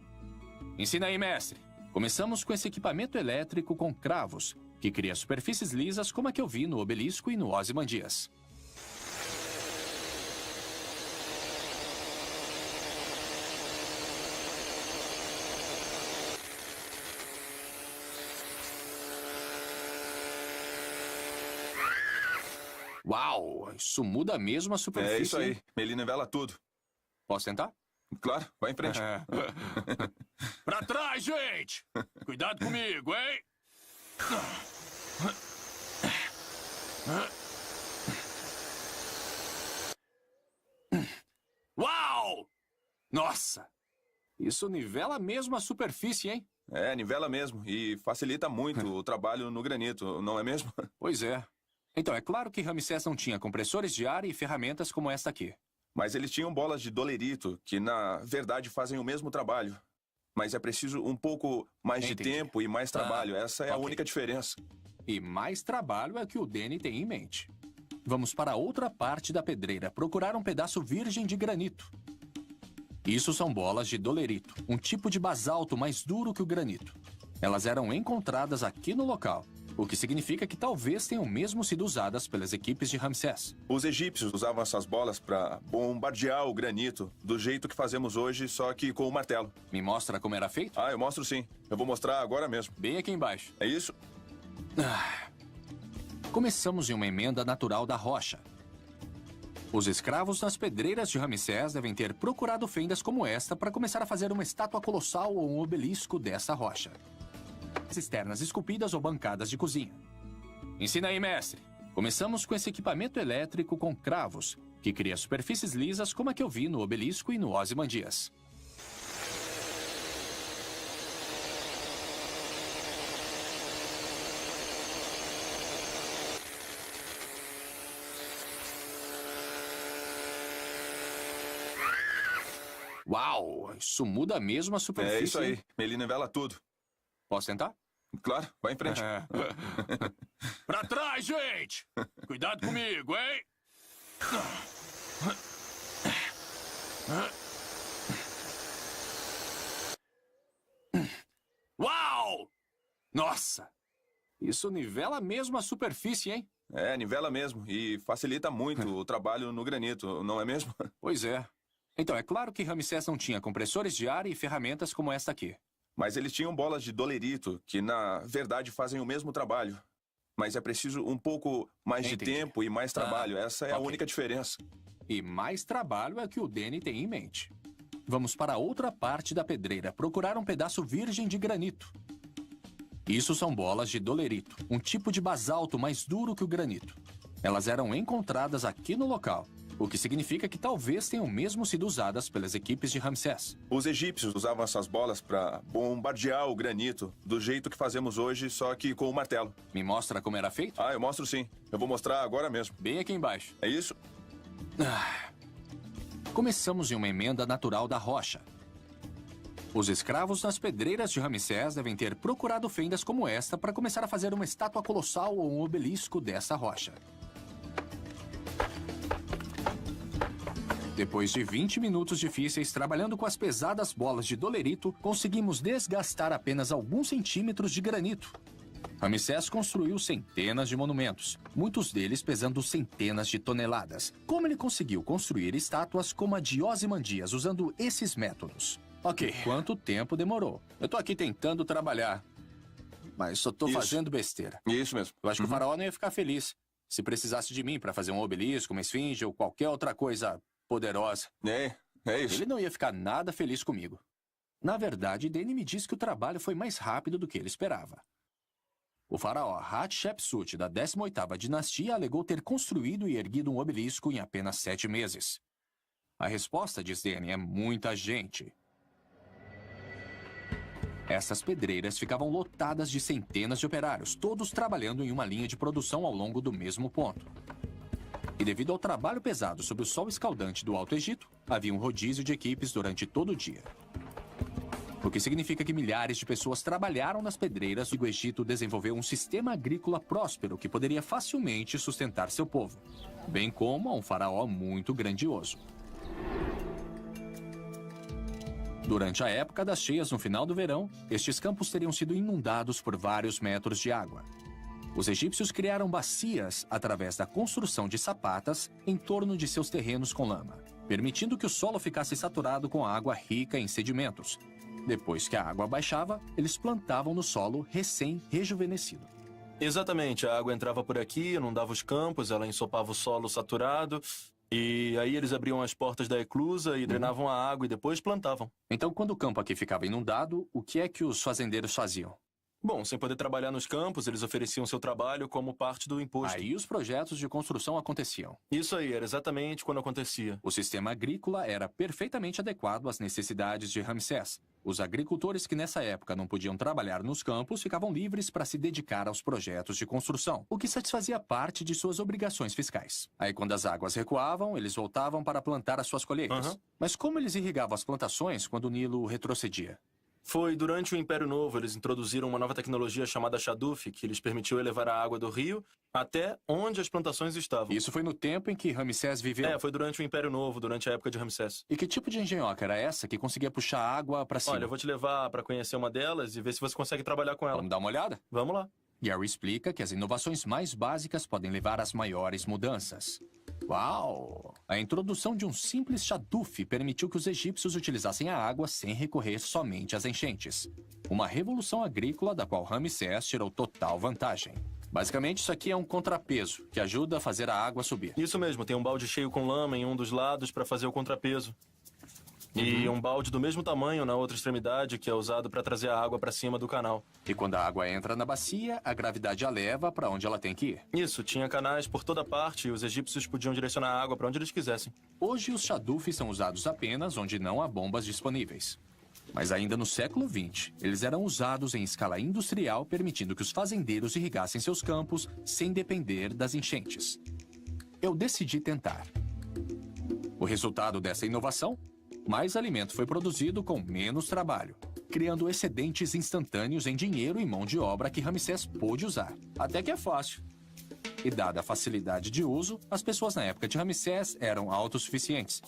Ensina aí, mestre. Começamos com esse equipamento elétrico com cravos, que cria superfícies lisas como a que eu vi no obelisco e no Ozymandias. Uau, isso muda mesmo a superfície. É isso aí. Ele nivela tudo. Posso tentar? Claro, vai em frente. Pra trás, gente! Cuidado comigo, hein? Uau! Nossa! Isso nivela mesmo a superfície, hein? É, nivela mesmo. E facilita muito o trabalho no granito, não é mesmo? Pois é. Então, é claro que Ramsés não tinha compressores de ar e ferramentas como esta aqui. Mas eles tinham bolas de dolerito, que na verdade fazem o mesmo trabalho. Mas é preciso um pouco mais de Entendi. tempo e mais trabalho. Essa é a ok. única diferença. E mais trabalho é o que o Danny tem em mente. Vamos para outra parte da pedreira procurar um pedaço virgem de granito. Isso são bolas de dolerito, um tipo de basalto mais duro que o granito. Elas eram encontradas aqui no local, o que significa que talvez tenham mesmo sido usadas pelas equipes de Ramsés. Os egípcios usavam essas bolas para bombardear o granito do jeito que fazemos hoje, só que com o martelo. Me mostra como era feito? Ah, eu mostro sim. Eu vou mostrar agora mesmo. Bem aqui embaixo. É isso? Começamos em uma emenda natural da rocha. Os escravos nas pedreiras de Ramsés devem ter procurado fendas como esta para começar a fazer uma estátua colossal ou um obelisco dessa rocha. Cisternas esculpidas ou bancadas de cozinha. Ensina aí, mestre. Começamos com esse equipamento elétrico com cravos, que cria superfícies lisas como a que eu vi no obelisco e no Ozymandias. Uau, isso muda mesmo a superfície. É isso aí. Ele nivela tudo. Posso tentar? Claro, vai em frente. Pra trás, gente! Cuidado comigo, hein? Uau! Nossa! Isso nivela mesmo a superfície, hein? É, nivela mesmo. E facilita muito o trabalho no granito, não é mesmo? Pois é. Então, é claro que Ramsés não tinha compressores de ar e ferramentas como esta aqui. Mas eles tinham bolas de dolerito, que na verdade fazem o mesmo trabalho. Mas é preciso um pouco mais de Entendi. tempo e mais trabalho. Essa é a ok. única diferença. E mais trabalho é o que o Danny tem em mente. Vamos para outra parte da pedreira procurar um pedaço virgem de granito. Isso são bolas de dolerito, um tipo de basalto mais duro que o granito. Elas eram encontradas aqui no local, o que significa que talvez tenham mesmo sido usadas pelas equipes de Ramsés. Os egípcios usavam essas bolas para bombardear o granito do jeito que fazemos hoje, só que com o martelo. Me mostra como era feito? Ah, eu mostro sim. Eu vou mostrar agora mesmo. Bem aqui embaixo. É isso? Começamos em uma emenda natural da rocha. Os escravos nas pedreiras de Ramsés devem ter procurado fendas como esta para começar a fazer uma estátua colossal ou um obelisco dessa rocha. Depois de 20 minutos difíceis trabalhando com as pesadas bolas de dolerito, conseguimos desgastar apenas alguns centímetros de granito. Ramsés construiu centenas de monumentos, muitos deles pesando centenas de toneladas. Como ele conseguiu construir estátuas como a de Ozymandias usando esses métodos? Ok, quanto tempo demorou? Eu tô aqui tentando trabalhar, mas só tô Isso. fazendo besteira. Isso mesmo. Eu acho que o faraó não ia ficar feliz se precisasse de mim para fazer um obelisco, uma esfinge ou qualquer outra coisa poderosa. É isso. Ele não ia ficar nada feliz comigo. Na verdade, Danny me disse que o trabalho foi mais rápido do que ele esperava. O faraó Hatshepsut, da 18ª dinastia, alegou ter construído e erguido um obelisco em apenas 7 meses. A resposta, diz Danny, é muita gente. Essas pedreiras ficavam lotadas de centenas de operários, todos trabalhando em uma linha de produção ao longo do mesmo ponto. E devido ao trabalho pesado sob o sol escaldante do Alto Egito, havia um rodízio de equipes durante todo o dia. O que significa que milhares de pessoas trabalharam nas pedreiras e o Egito desenvolveu um sistema agrícola próspero que poderia facilmente sustentar seu povo, bem como a um faraó muito grandioso. Durante a época das cheias no final do verão, estes campos teriam sido inundados por vários metros de água. Os egípcios criaram bacias através da construção de sapatas em torno de seus terrenos com lama, permitindo que o solo ficasse saturado com água rica em sedimentos. Depois que a água baixava, eles plantavam no solo recém-rejuvenescido. Exatamente, a água entrava por aqui, inundava os campos, ela ensopava o solo saturado, e aí eles abriam as portas da eclusa e drenavam a água e depois plantavam. Então, quando o campo aqui ficava inundado, o que é que os fazendeiros faziam? Bom, sem poder trabalhar nos campos, eles ofereciam seu trabalho como parte do imposto. Aí os projetos de construção aconteciam. Isso aí, era exatamente quando acontecia. O sistema agrícola era perfeitamente adequado às necessidades de Ramsés. Os agricultores que nessa época não podiam trabalhar nos campos ficavam livres para se dedicar aos projetos de construção, o que satisfazia parte de suas obrigações fiscais. Aí, quando as águas recuavam, eles voltavam para plantar as suas colheitas. Mas como eles irrigavam as plantações quando o Nilo retrocedia? Foi durante o Império Novo, eles introduziram uma nova tecnologia chamada Shaduf, que lhes permitiu elevar a água do rio até onde as plantações estavam. Isso foi no tempo em que Ramsés viveu? Foi durante o Império Novo, durante a época de Ramsés. E que tipo de engenhoca era essa que conseguia puxar a água para cima? Olha, eu vou te levar para conhecer uma delas e ver se você consegue trabalhar com ela. Vamos dar uma olhada? Vamos lá. Gary explica que as inovações mais básicas podem levar às maiores mudanças. Uau! A introdução de um simples Shaduf permitiu que os egípcios utilizassem a água sem recorrer somente às enchentes. Uma revolução agrícola da qual Ramsés tirou total vantagem. Basicamente, isso aqui é um contrapeso, que ajuda a fazer a água subir. Isso mesmo, tem um balde cheio com lama em um dos lados para fazer o contrapeso. E um balde do mesmo tamanho na outra extremidade, que é usado para trazer a água para cima do canal. E quando a água entra na bacia, a gravidade a leva para onde ela tem que ir. Isso, tinha canais por toda parte e os egípcios podiam direcionar a água para onde eles quisessem. Hoje, os Shadufs são usados apenas onde não há bombas disponíveis. Mas ainda no século XX, eles eram usados em escala industrial, permitindo que os fazendeiros irrigassem seus campos sem depender das enchentes. Eu decidi tentar. O resultado dessa inovação? Mais alimento foi produzido com menos trabalho, criando excedentes instantâneos em dinheiro e mão de obra que Ramsés pôde usar. Até que é fácil. E dada a facilidade de uso, as pessoas na época de Ramsés eram autossuficientes.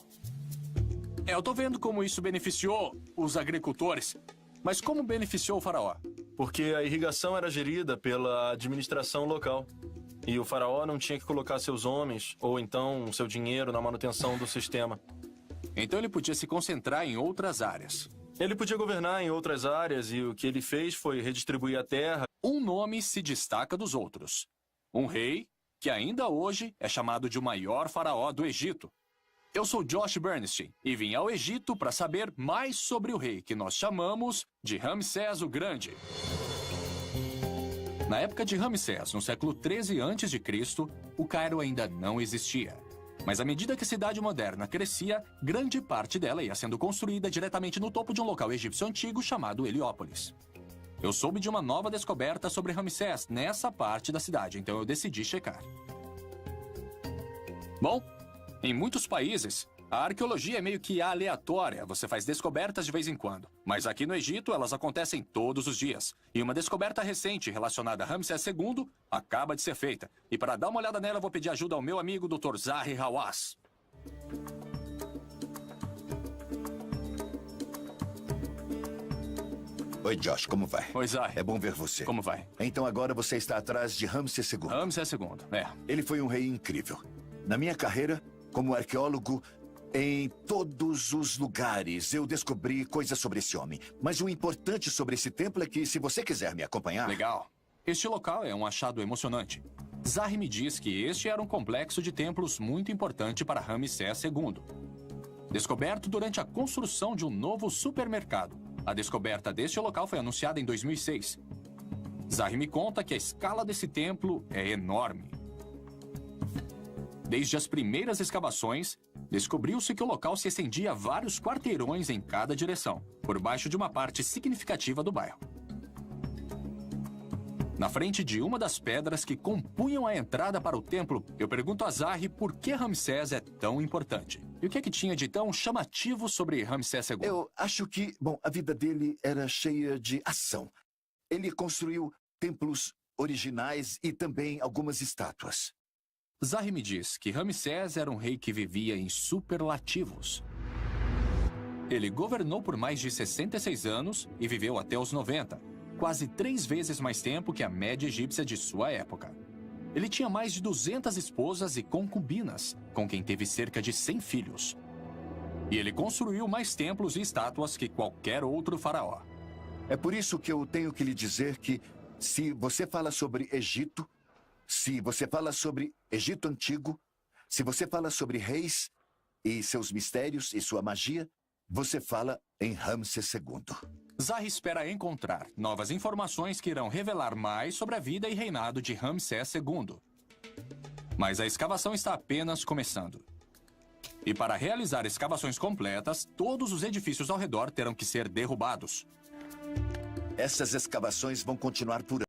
Eu tô vendo como isso beneficiou os agricultores, mas como beneficiou o faraó? Porque a irrigação era gerida pela administração local. E o faraó não tinha que colocar seus homens, ou então seu dinheiro, na manutenção do sistema. Então ele podia se concentrar em outras áreas. Ele podia governar em outras áreas e o que ele fez foi redistribuir a terra. Um nome se destaca dos outros. Um rei que ainda hoje é chamado de o maior faraó do Egito. Eu sou Josh Bernstein e vim ao Egito para saber mais sobre o rei que nós chamamos de Ramsés o Grande. Na época de Ramsés, no século 13 a.C., o Cairo ainda não existia. Mas à medida que a cidade moderna crescia, grande parte dela ia sendo construída diretamente no topo de um local egípcio antigo chamado Heliópolis. Eu soube de uma nova descoberta sobre Ramsés nessa parte da cidade, então eu decidi checar. Bom, em muitos países, a arqueologia é meio que aleatória, você faz descobertas de vez em quando. Mas aqui no Egito, elas acontecem todos os dias. E uma descoberta recente relacionada a Ramsés II acaba de ser feita. E para dar uma olhada nela, eu vou pedir ajuda ao meu amigo Dr. Zahi Hawass. Oi, Josh, como vai? Oi, Zahi. É bom ver você. Como vai? Então agora você está atrás de Ramsés II. Ramsés II, é. Ele foi um rei incrível. Na minha carreira, como arqueólogo, em todos os lugares eu descobri coisas sobre esse homem. Mas o importante sobre esse templo é que, se você quiser me acompanhar... Legal. Este local é um achado emocionante. Zahi me diz que este era um complexo de templos muito importante para Ramsés II. Descoberto durante a construção de um novo supermercado. A descoberta deste local foi anunciada em 2006. Zahi me conta que a escala desse templo é enorme. Desde as primeiras escavações, descobriu-se que o local se estendia a vários quarteirões em cada direção, por baixo de uma parte significativa do bairro. Na frente de uma das pedras que compunham a entrada para o templo, eu pergunto a Zahi por que Ramsés é tão importante. E o que é que tinha de tão chamativo sobre Ramsés II? Eu acho que, bom, a vida dele era cheia de ação. Ele construiu templos originais e também algumas estátuas. Zahi me diz que Ramsés era um rei que vivia em superlativos. Ele governou por mais de 66 anos e viveu até os 90, quase 3 vezes mais tempo que a média egípcia de sua época. Ele tinha mais de 200 esposas e concubinas, com quem teve cerca de 100 filhos. E ele construiu mais templos e estátuas que qualquer outro faraó. É por isso que eu tenho que lhe dizer que, se você fala sobre Egito, se você fala sobre Egito Antigo, se você fala sobre reis e seus mistérios e sua magia, você fala em Ramsés II. Zahi espera encontrar novas informações que irão revelar mais sobre a vida e reinado de Ramsés II. Mas a escavação está apenas começando. E para realizar escavações completas, todos os edifícios ao redor terão que ser derrubados. Essas escavações vão continuar por